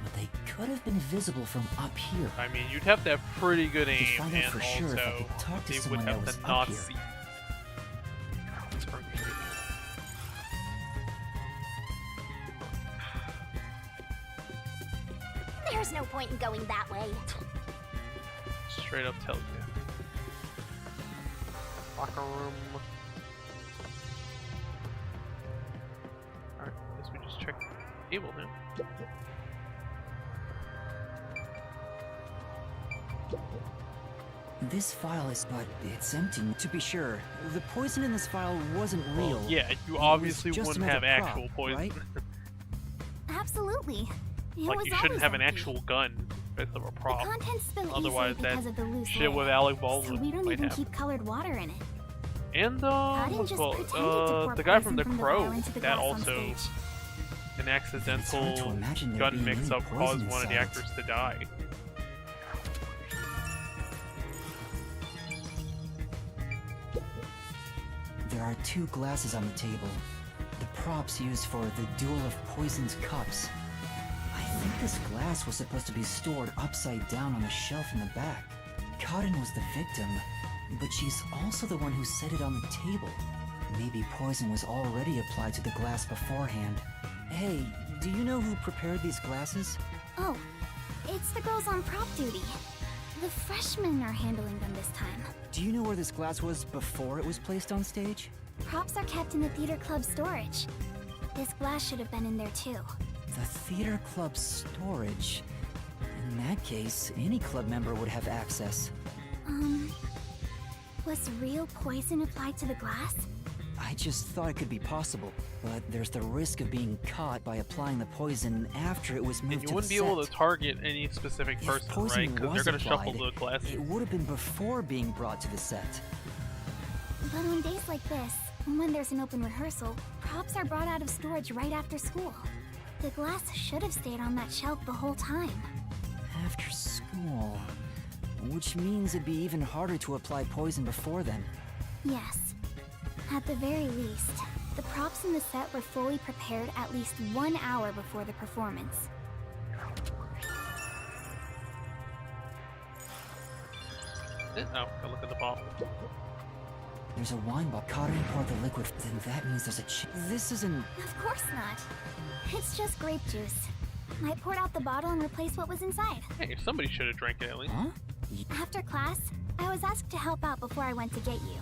But they could have been visible from up here. I mean, you'd have to have pretty good aim, find out and for sure if I also could talk to they would someone that have was to up not here. see. That's pretty good. There's no point in going that way. Straight up tells you. Locker room. Alright, I guess we just check the table now. This file is, but it's empty. To be sure, the poison in this file wasn't real. Well, yeah, you It obviously was just wouldn't have another actual prop, poison. right? Absolutely. It Like, was you shouldn't always have an empty. actual gun instead of a The prop. contents spill Otherwise, easily because that of the loose shit air, with Alec so Baldwin we don't might even happen. keep colored water in it. And Cotton what's just called pretended to pour the guy from poison The from the Crow vial into the that glass on also stage. an It's hard to accidental imagine there gun being any mix-up poison caused one of the inside. actors to die. There are two glasses on the table. The props used for the duel of poisoned cups. I think this glass was supposed to be stored upside down on a shelf in the back. Cotton was the victim, but she's also the one who set it on the table. Maybe poison was already applied to the glass beforehand. Hey, do you know who prepared these glasses? Oh, it's the girls on prop duty. The freshmen are handling them this time. Do you know where this glass was before it was placed on stage? Props are kept in the theater club storage. This glass should have been in there too. The theater club storage. In that case, any club member would have access. Was real poison applied to the glass? I just thought it could be possible, but there's the risk of being caught by applying the poison after it was moved And you to wouldn't the be able set. to target any specific If person, poison right? Because was they're going to shuffle applied, the glasses. It would have been before being brought to the set. But on days like this, when there's an open rehearsal, props are brought out of storage right after school. The glass should have stayed on that shelf the whole time. After school. Which means it'd be even harder to apply poison before then. Yes. At the very least, the props in the set were fully prepared at least 1 hour before the performance. Oh, go look at the bottle. There's a wine bottle. Cotton poured the liquid. Then that means there's a This isn't... Of course not. It's just grape juice. I poured out the bottle and replaced what was inside. Hey, somebody should have drank it at least. Huh? After class, I was asked to help out before I went to get you.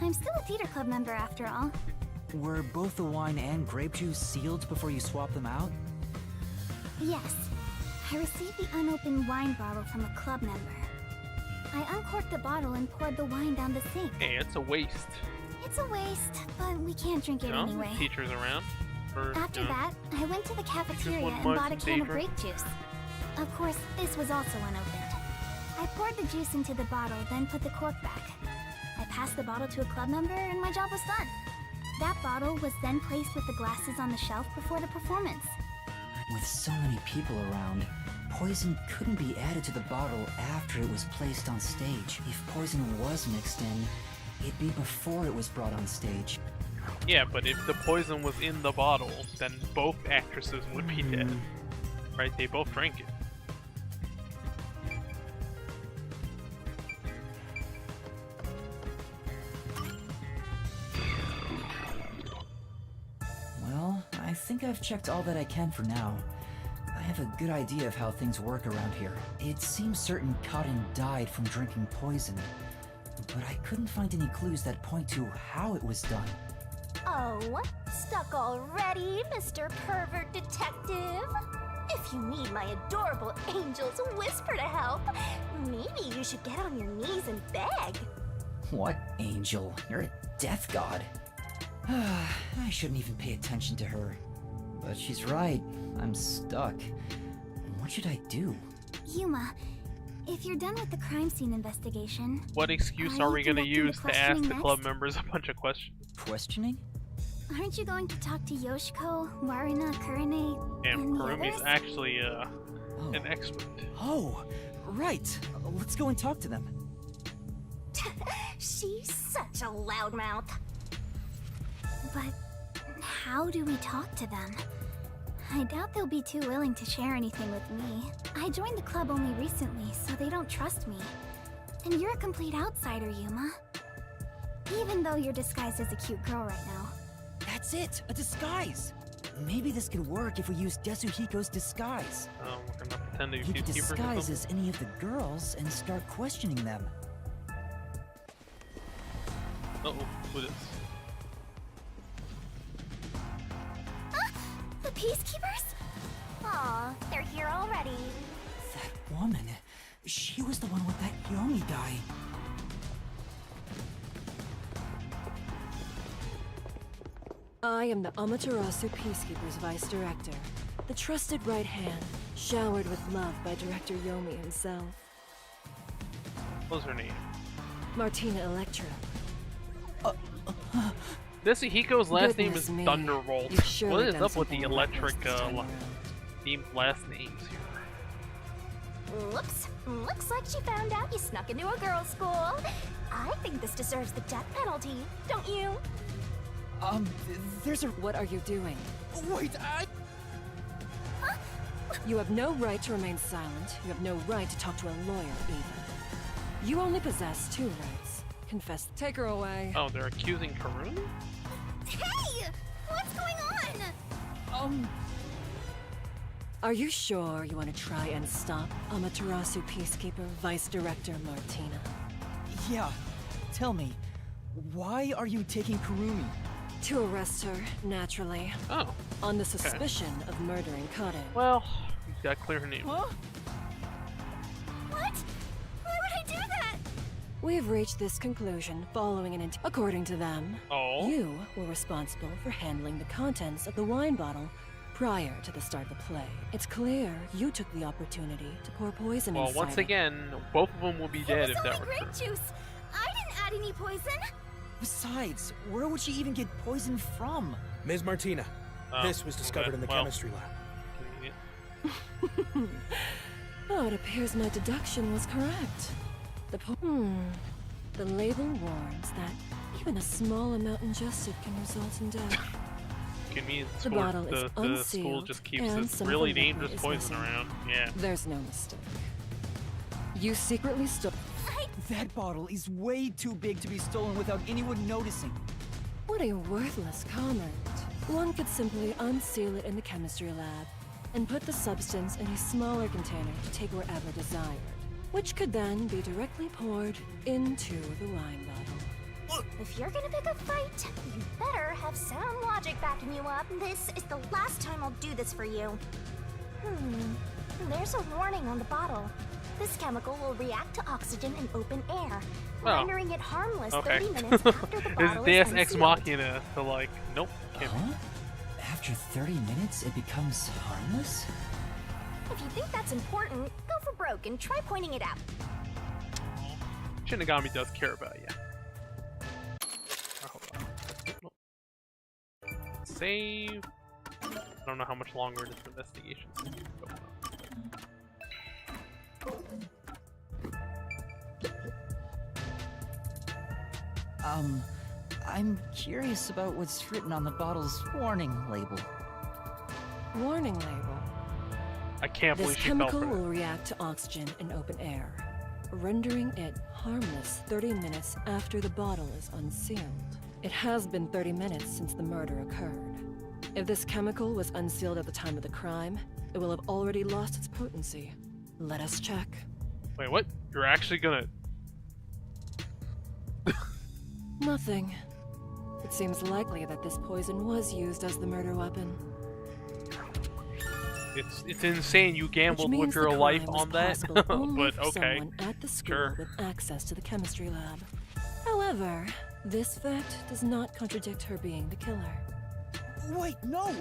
I'm still a theater club member after all. Were both the wine and grape juice sealed before you swapped them out? Yes. I received the unopened wine bottle from a club member. I uncorked the bottle and poured the wine down the sink. Hey, it's a waste. It's a waste, but we can't drink it You know, anyway. teachers around. Or, After you know, that, I went to the cafeteria wouldn't and mind bought a some can of daydream. grape juice. Of course, this was also unopened. I poured the juice into the bottle, then put the cork back. I passed the bottle to a club member, and my job was done. That bottle was then placed with the glasses on the shelf before the performance. With so many people around, poison couldn't be added to the bottle after it was placed on stage. If poison was mixed in, it'd be before it was brought on stage. Yeah, but if the poison was in the bottle, then both actresses would be dead. Right? They both drank it. Well, I think I've checked all that I can for now. I have a good idea of how things work around here. It seems certain Cotton died from drinking poison, but I couldn't find any clues that point to how it was done. Oh, stuck already, Mr. Pervert Detective? If you need my adorable angel's whisper to help, maybe you should get on your knees and beg. What angel? You're a death god. I shouldn't even pay attention to her. But she's right. I'm stuck. What should I do? Yuma, if you're done with the crime scene investigation... What excuse are we gonna use to ask the club members a bunch of questions? Questioning? Aren't you going to talk to Yoshiko, Warina, Kurine, And the Kurumi's others? actually an expert. Oh, right. Let's go and talk to them. She's such a loudmouth. But how do we talk to them? I doubt they'll be too willing to share anything with me. I joined the club only recently, so they don't trust me. And you're a complete outsider, Yuma. Even though you're disguised as a cute girl right now. That's it, a disguise. Maybe this could work if we use Desuhiko's disguise. Oh, we're gonna pretend to be He could peacekeepers or disguise something? as any of the girls and start questioning them. Uh-oh, who this? The Peacekeepers? Aw, they're here already. That woman, she was the one with that Yomi guy. I am the Amaterasu Peacekeepers Vice Director, the trusted right hand, showered with love by Director Yomi himself. What's her name? Martina Electra. Desuhiko's last name Goodness is me. Thunderbolt. You've surely What is done up with the something reckless electric this time around. themed last names here? Whoops. Looks like she found out you snuck into a girls' school. I think this deserves the death penalty, don't you? There's a... What are you doing? Wait, You have no right to remain silent. You have no right to talk to a lawyer, either. You only possess two rights. Confess. Take her away. Oh, they're accusing Karun? Hey! What's going on? Are you sure you want to try and stop Amaterasu Peacekeeper Vice Director Martina? Yeah. Tell me, why are you taking Kurumi? To arrest her, naturally. Oh, On the suspicion of murdering Kaden. well, you gotta clear her name. Huh? What? Why would I do that? We've reached this conclusion following an according to them, Oh? you were responsible for handling the contents of the wine bottle prior to the start of the play. It's clear you took the opportunity to pour poison Well, inside once it. again, both of them will be dead It was if that only were grape true. juice. I didn't add any poison. Besides, where would she even get poison from? Ms. Martina, Oh, this was discovered okay, in the well. chemistry lab. Convenient. Oh, it appears my deduction was correct. The label warns that even a small amount ingested can result in death. Convenient. The School, bottle is the school unsealed, just keeps and this some really of the liquid dangerous is poison missing. around. Yeah. There's no mistake. You secretly stole. That bottle is way too big to be stolen without anyone noticing. What a worthless comment. One could simply unseal it in the chemistry lab and put the substance in a smaller container to take wherever desired, which could then be directly poured into the wine bottle. If you're gonna pick a fight, you better have sound logic backing you up. This is the last time I'll do this for you. There's a warning on the bottle. This chemical will react to oxygen in open air, Oh. rendering it harmless Okay. 30 minutes after the Is bottle Deus is Ex unsealed. Machina to like, nope, can't be. Huh? After 30 minutes, it becomes harmless? If you think that's important, go for broke and try pointing it out. Shinigami does care about you. Hold on. Nope. Save. I don't know how much longer this investigation is going to go on. I'm curious about what's written on the bottle's warning label. Warning label. I can't believe This she fell chemical for will that. react to oxygen in open air, rendering it harmless 30 minutes after the bottle is unsealed. It has been 30 minutes since the murder occurred. If this chemical was unsealed at the time of the crime, it will have already lost its potency. Let us check. Wait, what? You're actually gonna... Nothing. It seems likely that this poison was used as the murder weapon. It's insane you gambled with your life on that, but okay. Someone at the school Sure. with access to the chemistry lab. However, this fact does not contradict her being the killer. Wait, no!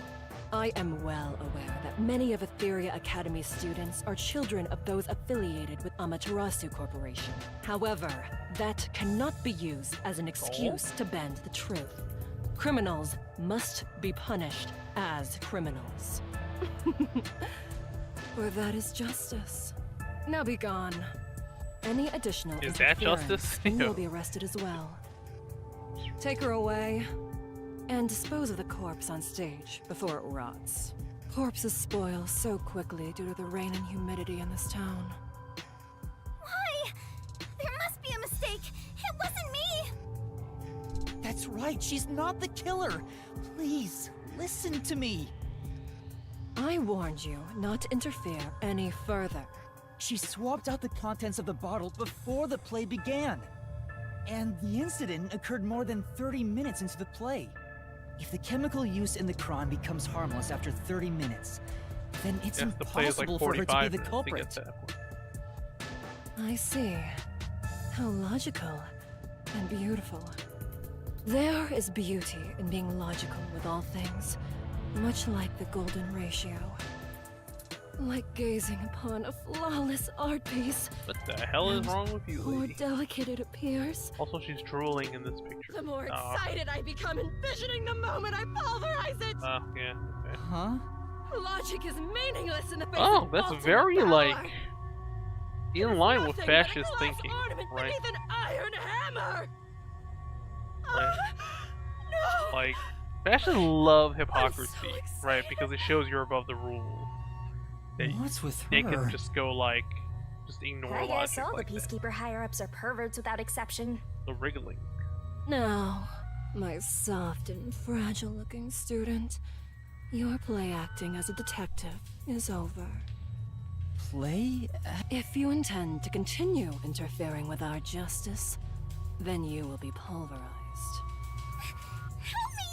I am well aware that many of Etheria Academy's students are children of those affiliated with Amaterasu Corporation. However, that cannot be used as an excuse to bend the truth. Criminals must be punished as criminals. For that is justice. Now be gone. Any additional Is that interference, justice? and you'll be arrested as well. Take her away. And dispose of the corpse on stage before it rots. Corpses spoil so quickly due to the rain and humidity in this town. Why? There must be a mistake. It wasn't me. That's right, she's not the killer! Please, listen to me! I warned you not to interfere any further. She swapped out the contents of the bottle before the play began. And the incident occurred more than 30 minutes into the play. If the chemical use in the crime becomes harmless after 30 minutes, then it's Yes, the play is like impossible for her to be 45 the minutes to culprit. get to that point. I see. How logical and beautiful. There is beauty in being logical with all things, much like the golden ratio. Like gazing upon a flawless art piece. What the hell is wrong with you, The more lady? delicate it appears, Also, she's drooling in this picture. the more Oh. excited I become envisioning the moment I pulverize it! Oh, yeah, okay. Huh? Logic is meaningless in the face Oh, of that's ultimate very, power. like, in line with Nothing but a fascist glass thinking, ornament right? beneath an iron hammer! Right. No! Like, fascists love hypocrisy, so right? Because it shows you're above the rules. What's with They her? can just go, like, just ignore I guess logic all like the that. Peacekeeper higher-ups are perverts without exception. The wriggling. Now, my soft and fragile-looking student, your play acting as a detective is over. Play? If you intend to continue interfering with our justice, then you will be pulverized. Help me,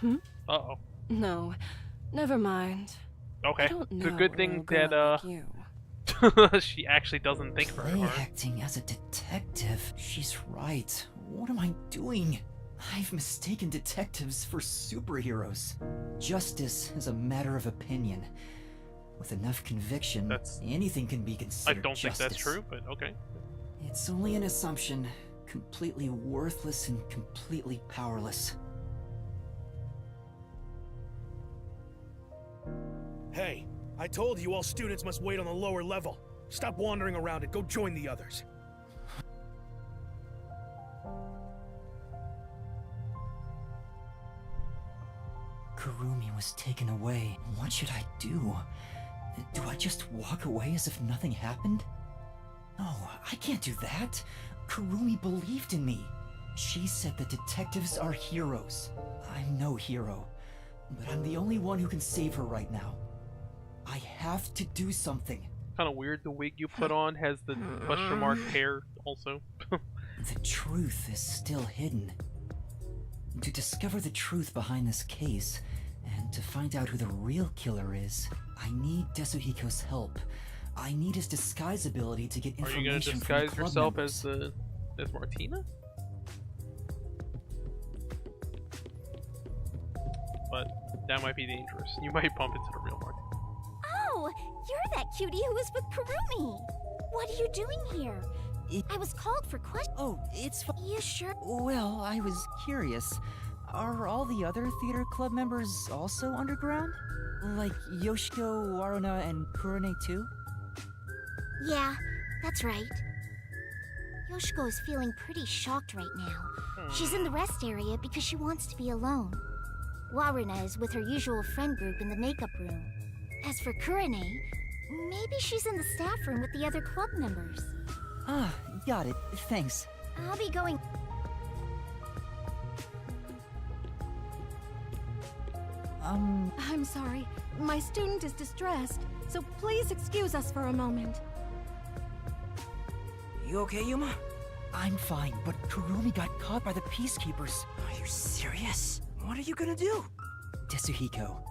Yuma! Uh-oh. No, never mind. Okay. I don't It's a know good a thing little girl that, like you. she actually doesn't think very Play hard. acting as a detective. She's right. What am I doing? I've mistaken detectives for superheroes. Justice is a matter of opinion. With enough conviction, anything can be I considered don't think justice. that's true, but okay. It's only an assumption. Completely worthless and completely powerless. Hey, I told you all students must wait on the lower level. Stop wandering around and go join the others. Kurumi was taken away. What should I do? Do I just walk away as if nothing happened? No, I can't do that. Kurumi believed in me. She said that detectives are heroes. I'm no hero, but I'm the only one who can save her right now. I have to do something. Kind of weird the wig you put on has the question mark hair also. The truth is still hidden. To discover the truth behind this case, and to find out who the real killer is, I need Desuhiko's help. I need his disguise ability to get Are you information gonna from the disguise club yourself members. as Martina? But that might be dangerous. You might bump into the real Martina. Oh, you're that cutie who was with Kurumi. What are you doing here? I was called for questions. Oh, it's fine. You sure? Well, I was curious. Are all the other theater club members also underground? Like Yoshiko, Waruna, and Kurone too? Yeah, that's right. Yoshiko is feeling pretty shocked right now. She's in the rest area because she wants to be alone. Waruna is with her usual friend group in the makeup room. As for Kurone, maybe she's in the staff room with the other club members. Ah, got it. Thanks. I'll be going. I'm sorry. My student is distressed, so please excuse us for a moment. You okay, Yuma? I'm fine, but Kurumi got caught by the peacekeepers. Are you serious? What are you gonna do? Tetsuhiko,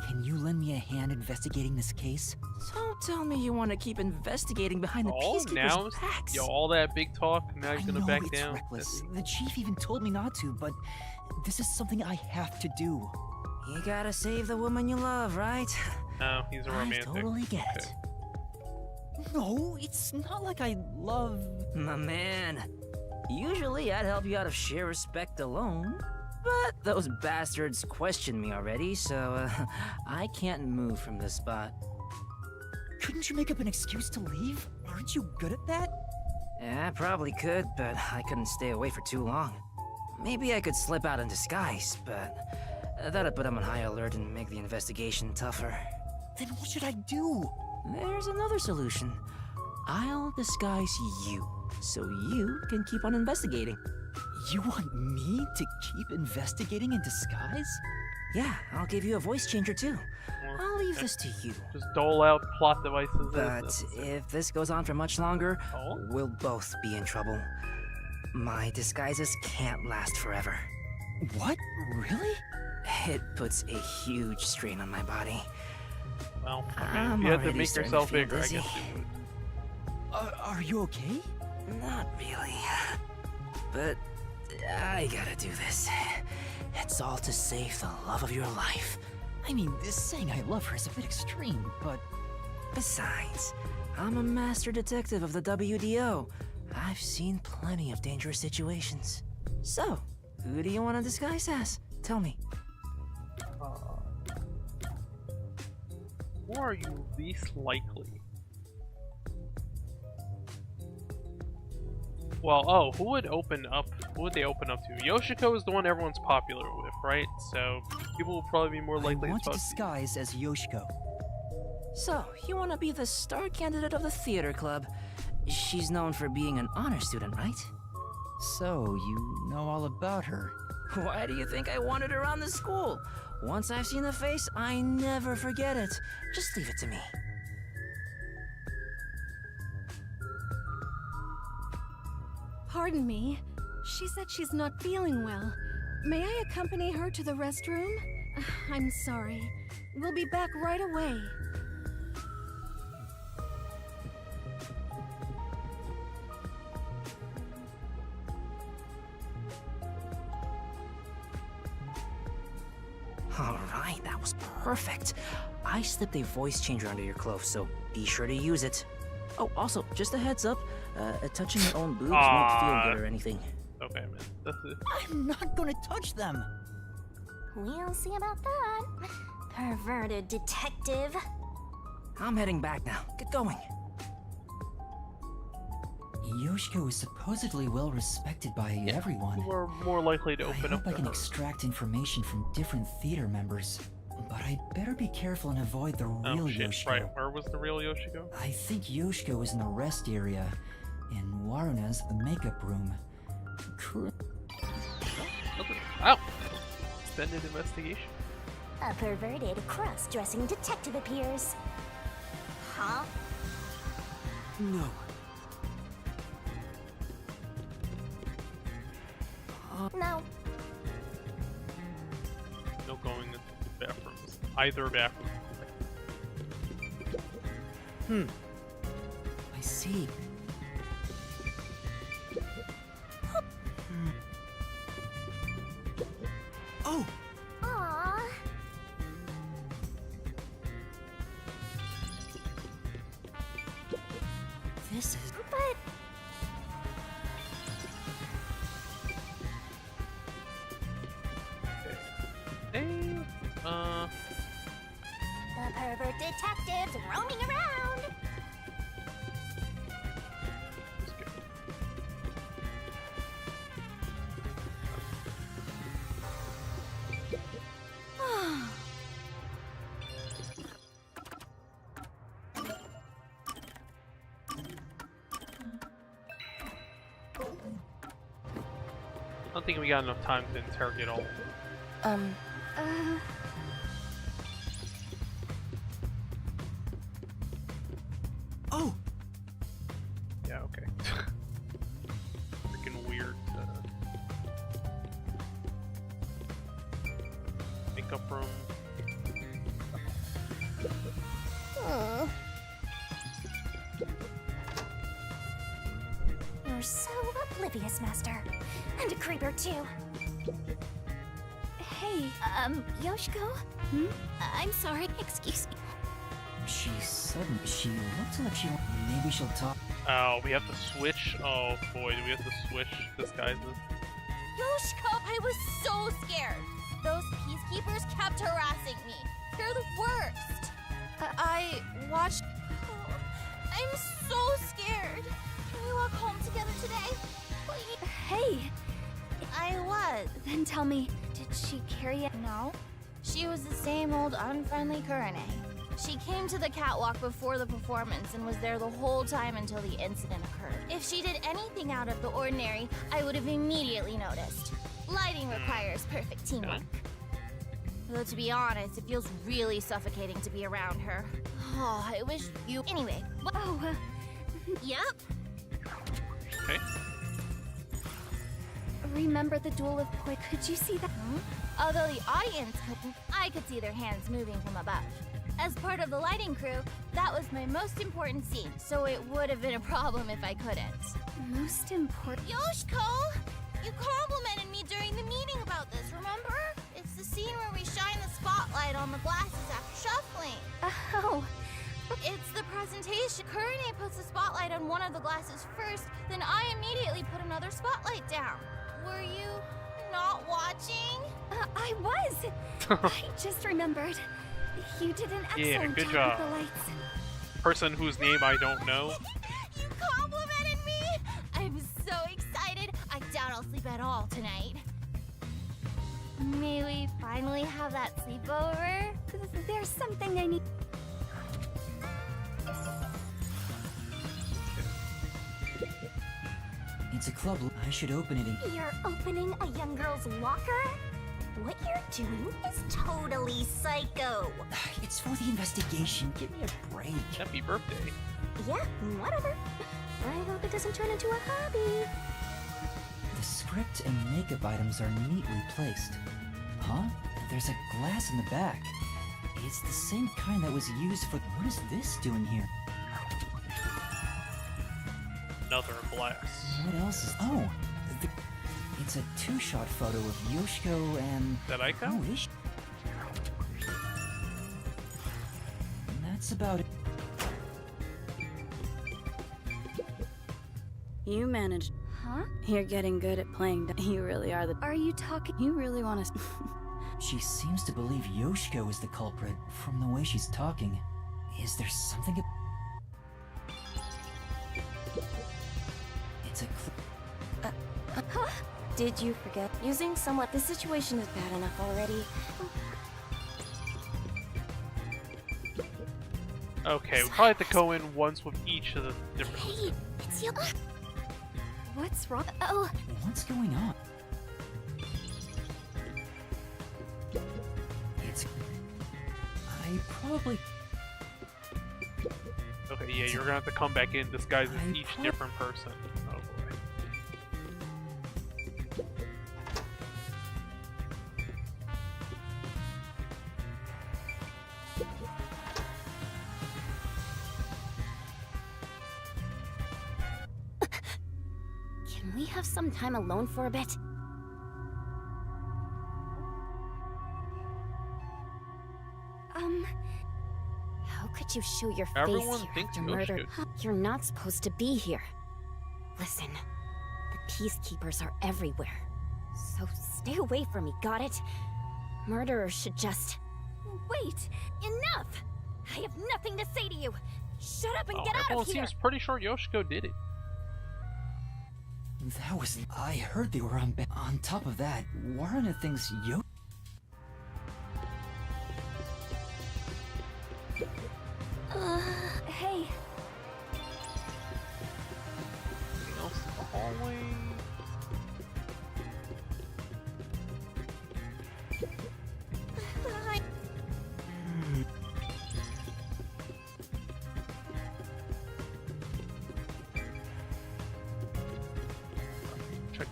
can you lend me a hand investigating this case? Don't tell me you want to keep investigating behind the Oh, peacekeepers' now, backs. yo, all that big talk. Now I you're gonna know back it's down. reckless. The chief even told me not to, but this is something I have to do. You gotta save the woman you love, right? No, he's a romantic. I totally get it. No, it's not like I love... My man. Usually I'd help you out of sheer respect alone. But those bastards questioned me already, so I can't move from this spot. Couldn't you make up an excuse to leave? Aren't you good at that? Yeah, I probably could, but I couldn't stay away for too long. Maybe I could slip out in disguise, but that'd put them on high alert and make the investigation tougher. Then what should I do? There's another solution. I'll disguise you, so you can keep on investigating. You want me to keep investigating in disguise? Yeah, I'll give you a voice changer too. I'll leave this to you. Just dole out plot devices. But if this goes on for much longer, we'll both be in trouble. My disguises can't last forever. What? Really? It puts a huge strain on my body. Well, I mean, I'm if you had to already make starting yourself to feel bigger, I dizzy. guess you would. Are you okay? Not really. But I gotta do this. It's all to save the love of your life. I mean, this saying I love her is a bit extreme, but... Besides, I'm a master detective of the WDO. I've seen plenty of dangerous situations. So, who do you want to disguise as? Tell me. Who are you least likely? Well, oh, who would they open up to? Yoshiko is the one everyone's popular with, right? So people will probably be more likely I want to to disguise as Yoshiko. So, you want to be the star candidate of the theater club. She's known for being an honor student, right? So, you know all about her. Why do you think I wanted her on the school? Once I've seen the face, I never forget it. Just leave it to me. Pardon me. She said she's not feeling well. May I accompany her to the restroom? I'm sorry. We'll be back right away. Alright, that was perfect. I slipped a voice changer under your clothes, so be sure to use it. Oh, also, just a heads up, touching your own boobs won't feel good or anything. Okay, man. That's it. I'm not gonna touch them! We'll see about that. Perverted detective. I'm heading back now. Get going. Yoshiko is supposedly well respected by everyone. Who are more likely to I open hope up I to can her. extract information from different theater members. But I'd better be careful and avoid the real Oh shit, Yoshiko. right. Where was the real Yoshiko? I think Yoshiko is in the rest area, and Waruna's the makeup room. Wow! Extended investigation. A perverted cross-dressing detective appears. Huh? No. No. No going into the bathrooms. Either bathroom. I see. Oh! Aww. pervert detectives roaming around. Let's go. I don't think we got enough time to interrogate all. Oh! Yeah, okay. Freaking weird. Makeup room. You're so oblivious, Master. And a creeper, too. Hey, Yoshiko? I'm sorry, excuse me. She looks like maybe she'll talk. Oh, we have to switch? Oh boy, do we have to switch disguises? Yoshiko, I was so scared. Those peacekeepers kept harassing me. They're the worst. I watched. Oh, I'm so scared. Can we walk home together today? Please? Hey, I was. then tell me, did she carry it? No. She was the same old unfriendly Kurane. She came to the catwalk before the performance and was there the whole time until the incident occurred. If she did anything out of the ordinary, I would have immediately noticed. Lighting requires perfect teamwork. Though to be honest, it feels really suffocating to be around her. Oh, I wish you... Anyway. Oh, Yep. Okay. remember the duel of Poi? Could you see that? Although the audience couldn't, I could see their hands moving from above. As part of the lighting crew, that was my most important scene, so it would have been a problem if I couldn't. Most important. Yoshiko! You complimented me during the meeting about this, remember? It's the scene where we shine the spotlight on the glasses after shuffling. Oh. It's the presentation. Kurane puts the spotlight on one of the glasses first, then I immediately put another spotlight down. Were you not watching? I was! I just remembered. You did an excellent good job job. with the lights. Person whose name I don't know. You complimented me! I'm so excited. I doubt I'll sleep at all tonight. May we finally have that sleepover? There's something I need. It's a club. I should open it in. You're opening a young girl's locker? What you're doing is totally psycho. It's for the investigation. Give me a break. Happy birthday. Yeah, whatever. I hope it doesn't turn into a hobby. The script and makeup items are neatly placed. Huh? There's a glass in the back. It's the same kind that was used for... What is this doing here? Another glass. What else is... Oh! It's a two-shot photo of Yoshiko and... That Aiko? Who is she? And that's about it. You managed. Huh? You're getting good at playing. You really are the. Are you talking? You really want to. She seems to believe Yoshiko is the culprit from the way she's talking. Is there something... It's a... Huh? Did you forget? Using someone. The situation is bad enough already. Okay, we probably have to go in once with each of the different... Hey, it's you. What's wrong? Oh, What's going on? It's... I probably... Okay, yeah, you're gonna have to come back in disguised as each different person. Oh boy. Can we have some time alone for a bit? How could you show your Everyone face here thinks after murder? Yoshiko. You're not supposed to be here. Listen, the peacekeepers are everywhere. So stay away from me, got it? Murderers should just... Wait! Enough! I have nothing to say to you. Shut up and Oh, get out everyone of here. seems pretty sure Yoshiko did it. That was. I heard they were on. On top of that, Warren thinks Hey. Anything else in the hallway? Check.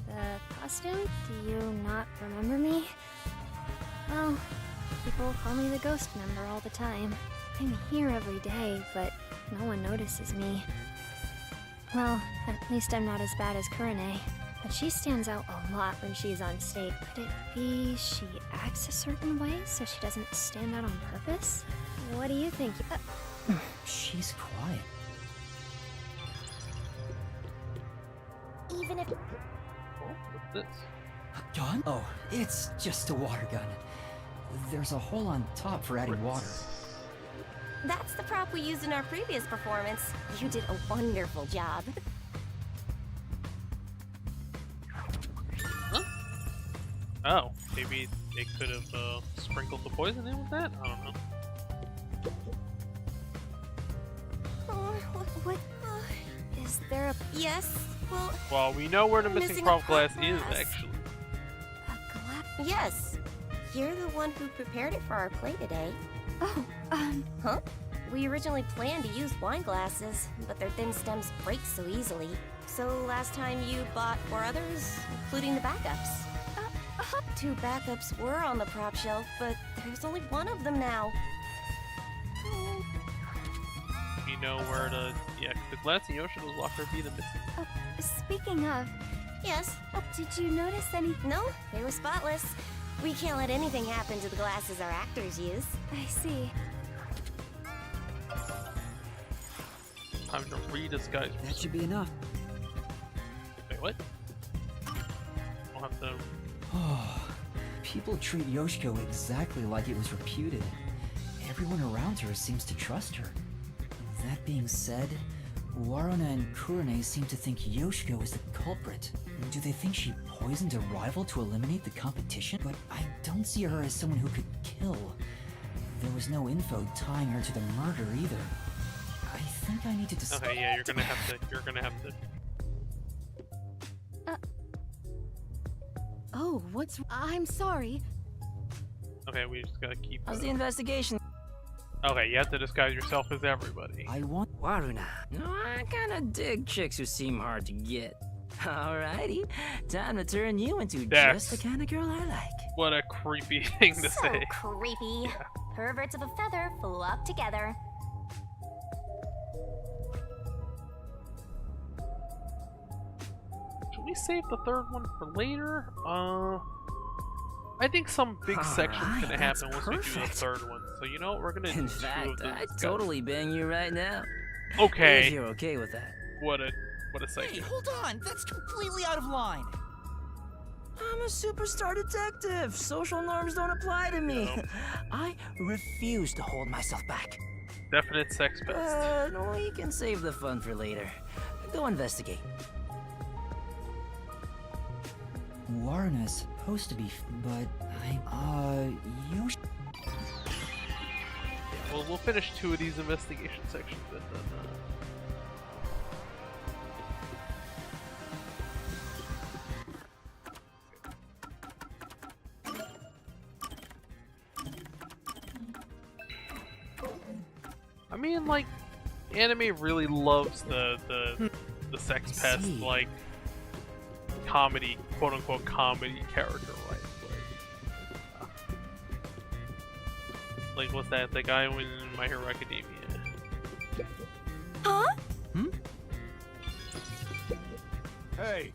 The costume? Do you not remember me? Well, people call me the ghost member all the time. I'm here every day, but no one notices me. Well, at least I'm not as bad as Kurane, but she stands out a lot when she's on stage. Could it be she acts a certain way so she doesn't stand out on purpose? What do you think? she's quiet. Even if... What's this? Gun? Oh, it's just a water gun. There's a hole on top for adding water. That's the prop we used in our previous performance. You did a wonderful job. Huh? Oh, maybe they could have sprinkled the poison in with that? I don't know. What? Is there a... Yes, well... Well, we know where the missing prop glass is, glass. actually. Yes. You're the one who prepared it for our play today. Oh, Huh? We originally planned to use wine glasses, but their thin stems break so easily. So last time you bought 4 others, including the backups. 2 backups were on the prop shelf, but there's only 1 of them now. We know where the... Yeah, the glass in Yoshiko's locker be the missing. speaking of... Yes. Did you notice any... No, they were spotless. We can't let anything happen to the glasses our actors use. I see. Time to redisguise. That should be enough. Wait, what? I'll have to... Oh, people treat Yoshiko exactly like it was reputed. Everyone around her seems to trust her. That being said, Waruna and Kurane seem to think Yoshiko is the culprit. Do they think she poisoned a rival to eliminate the competition? But I don't see her as someone who could kill. There was no info tying her to the murder either. I think I need to discuss. Okay, yeah, you're gonna have to. Oh, what's... I'm sorry. Okay, we just gotta keep. How's the investigation? Okay, you have to disguise yourself as everybody. I want Waruna. No, I kinda dig chicks who seem hard to get. Alrighty, time to turn you into That's- just the kind of girl I like. What a creepy thing to So say. creepy. Perverts of a feather flock together. Should we save the third one for later? I think some big section's Alright, gonna that's happen once we do the perfect. third one. So you know what, we're gonna do In 2 of fact, them. I'd totally bang you right now. Okay. If you're okay with that. What a psycho. Hey, hold on! That's completely out of line! I'm a superstar detective. Social norms don't apply to me. No. I refuse to hold myself back. Definite sex pest. No, we can save the fun for later. Go investigate. Waruna's supposed to be, but Yoshi. Well, we'll finish 2 of these investigation sections and then. I mean, like, anime really loves the sex pest, see. like, comedy, quote unquote comedy character, right? Like, what's that? The guy in My Hero Academia. Huh? Hey!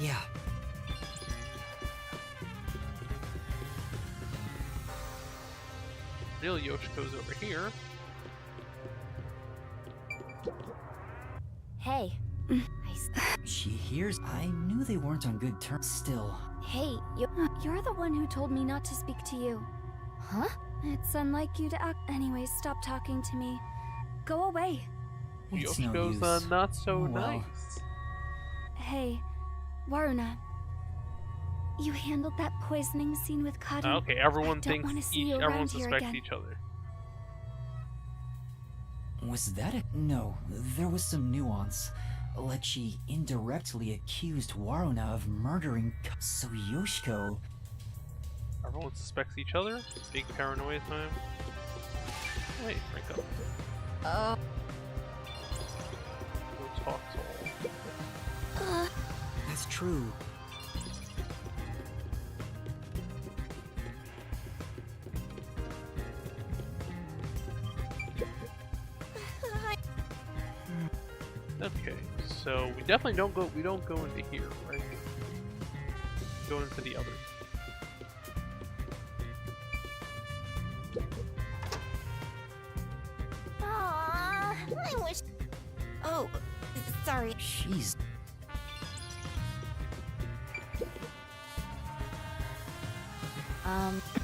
Yeah. Real Yoshiko's over here. Hey. She hears. I knew they weren't on good terms. Still. Hey, you're the one who told me not to speak to you. Huh? It's unlike you to act. Anyways, stop talking to me. Go away. It's no Yoshiko's use. not so Oh, well. nice. Hey, Waruna. You handled that poisoning scene with Kaden. Okay, everyone I don't wanna thinks see you everyone around here suspects again. each other. Was that a... No, there was some nuance. Like she indirectly accused Waruna of murdering... So Yoshiko... Everyone suspects each other? Big paranoia time? Wait, break up. Go talk to all. That's true. Okay, so we definitely don't go into here, right? Go into the other. Aww, I wish. Oh, sorry. She's...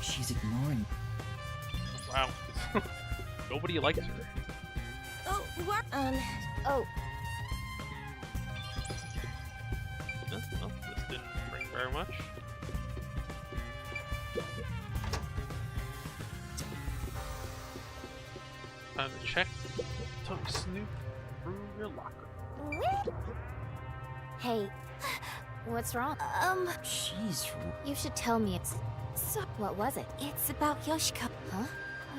She's ignoring... Wow. Nobody likes her. Oh, what? Oh, Well, this didn't bring very much. Time to check. Time to snoop through your locker. hey. What's wrong? She's... You should tell me it's... So, what was it? It's about Yoshiko. Huh?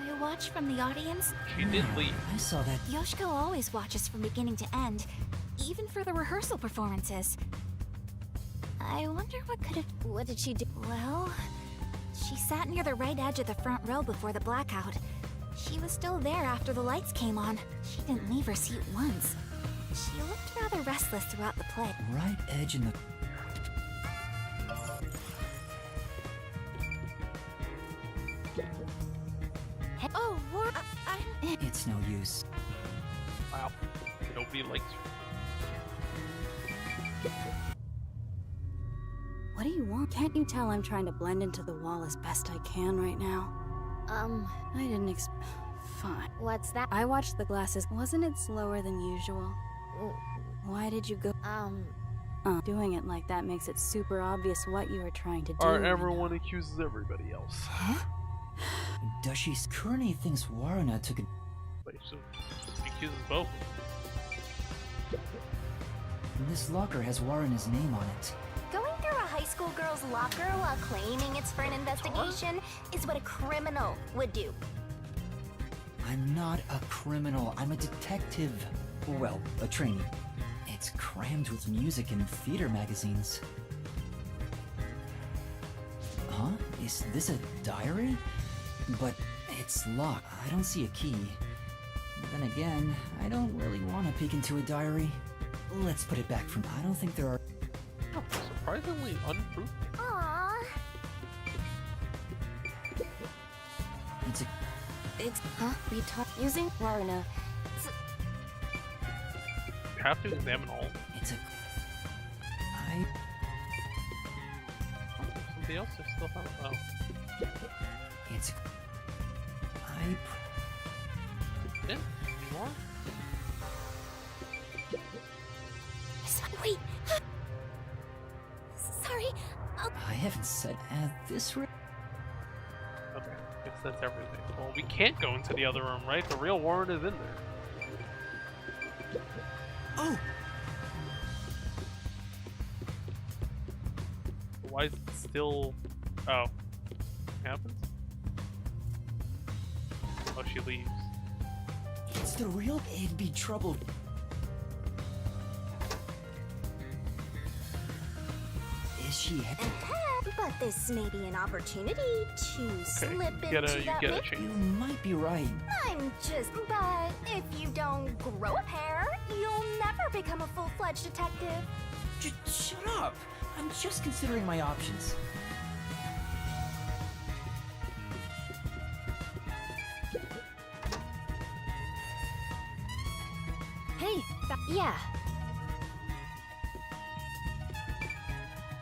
I watch from the audience. She did leave. I saw that... Yoshiko always watches from beginning to end, even for the rehearsal performances. I wonder what could have... What did she do? Well, she sat near the right edge of the front row before the blackout. She was still there after the lights came on. She didn't leave her seat once. She looked rather restless throughout the play. Right edge in the... Oh, It's no use. Wow. Nobody likes her. What do you want? Can't you tell I'm trying to blend into the wall as best I can right now? I didn't Fine. What's that? I watched the glasses. Wasn't it slower than usual? Why did you go? Doing it like that makes it super obvious what you were trying to do. Everyone accuses everybody else. Huh? Does she... Kearney thinks Waruna took it... Wait, so she accuses both. This locker has Waruna's name on it. Going through a high school girl's locker while claiming it's for an investigation is what a criminal would do. I'm not a criminal. I'm a detective. Well, a trainee. It's crammed with music and theater magazines. Huh? Is this a diary? But it's locked. I don't see a key. Then again, I don't really want to peek into a diary. Let's put it back from... I don't think there are... Surprisingly unproven. Aww. It's... Huh? We talk using Waruna. You have to examine all. It's a... Somebody else is still have... Oh. It's... Yeah, more? Wait! Sorry, I haven't said at this rate. Okay, guess that's everything. Well, we can't go into the other room, right? The real Warren is in there. Oh! Why is it still... Oh. What happens? Oh, she leaves. It's the real... It'd be trouble. Is she... But this may be an opportunity to slip into that mix. You might be right. I'm just... But if you don't grow a pair, you'll never become a full-fledged detective. Shut up! I'm just considering my options. Hey, yeah.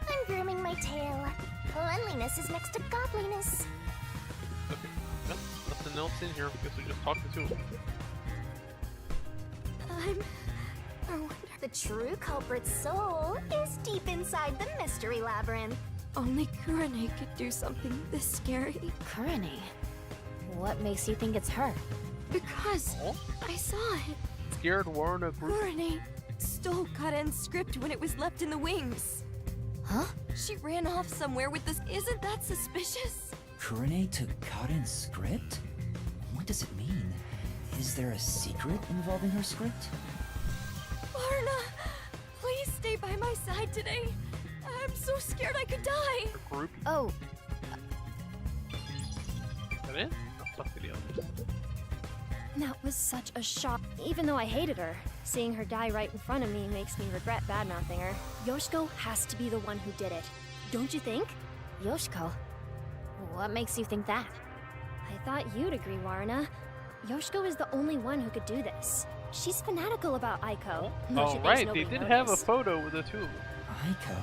I'm grooming my tail. Cleanliness is next to godliness. Yep, nothing else in here. Guess we just talked to him. The true culprit's soul is deep inside the mystery labyrinth. Only Kurane could do something this scary. Kurane? What makes you think it's her? Because I saw it. Scared Warren of Kurane stole Karen's script when it was left in the wings. Huh? She ran off somewhere with this. Isn't that suspicious? Kurane took Karen's script? What does it mean? Is there a secret involving her script? Varna, please stay by my side today. I'm so scared I could die. Group. Oh. That it? Oh, fuck video. That was such a shock. Even though I hated her, seeing her die right in front of me makes me regret badmouthing her. Yoshiko has to be the one who did it. Don't you think? Yoshiko? What makes you think that? I thought you'd agree, Warna. Yoshiko is the only one who could do this. She's fanatical about Aiko. Oh, right, they did have a photo with the two of them. Aiko?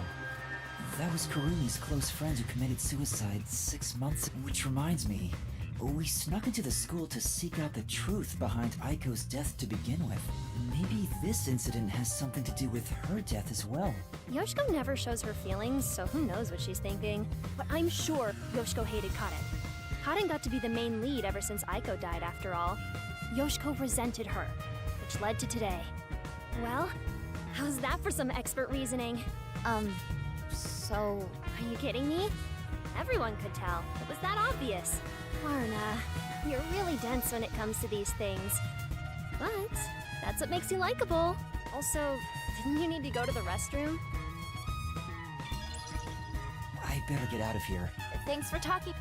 That was Karumi's close friend who committed suicide 6 months ago. Which reminds me, we snuck into the school to seek out the truth behind Aiko's death to begin with. Maybe this incident has something to do with her death as well. Yoshiko never shows her feelings, so who knows what she's thinking. But I'm sure Yoshiko hated Karen. Karen got to be the main lead ever since Aiko died, after all. Yoshiko resented her, which led to today. Well, how's that for some expert reasoning? So, are you kidding me? Everyone could tell. It was that obvious. Varna, you're really dense when it comes to these things. But that's what makes you likable. Also, didn't you need to go to the restroom? I better get out of here. Thanks for talking.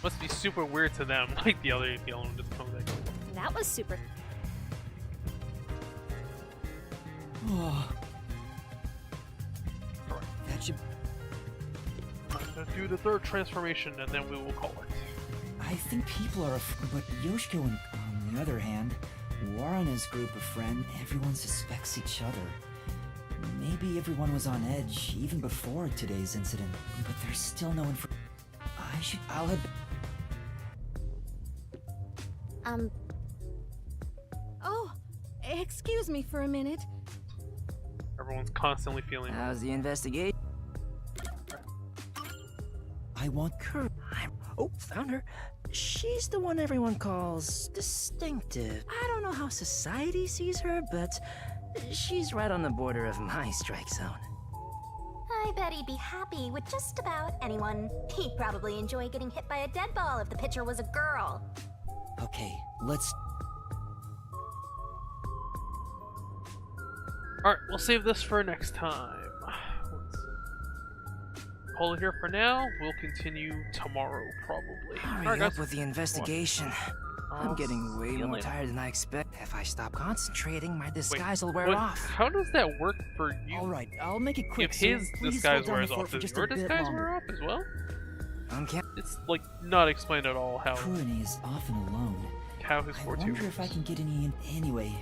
Must be super weird to them, like the other one just comes back. That was super. That should... Do the third transformation and then we will call it. I think people are but Yoshiko and, on the other hand, Warana's group of friends, everyone suspects each other. Maybe everyone was on edge even before today's incident, but there's still no information. I'll head... Oh, excuse me for a minute. Everyone's constantly feeling... How's the investigation? I want Kur... Oh, found her. She's the one everyone calls distinctive. I don't know how society sees her, but she's right on the border of my strike zone. I bet he'd be happy with just about anyone. He'd probably enjoy getting hit by a dead ball if the pitcher was a girl. Okay, let's... Alright, we'll save this for next time. Let's hold it here for now. We'll continue tomorrow, probably. Hurry up with the investigation. I'm getting way more tired than I expect. If I stop concentrating, my disguise will wear off. How does that work for you? Alright, I'll make it quick. If his disguise wears off, does your disguise wear off as well? It's like not explained at all how. Kurane is often alone. How his I fortune wonder if I can get any... Anyway,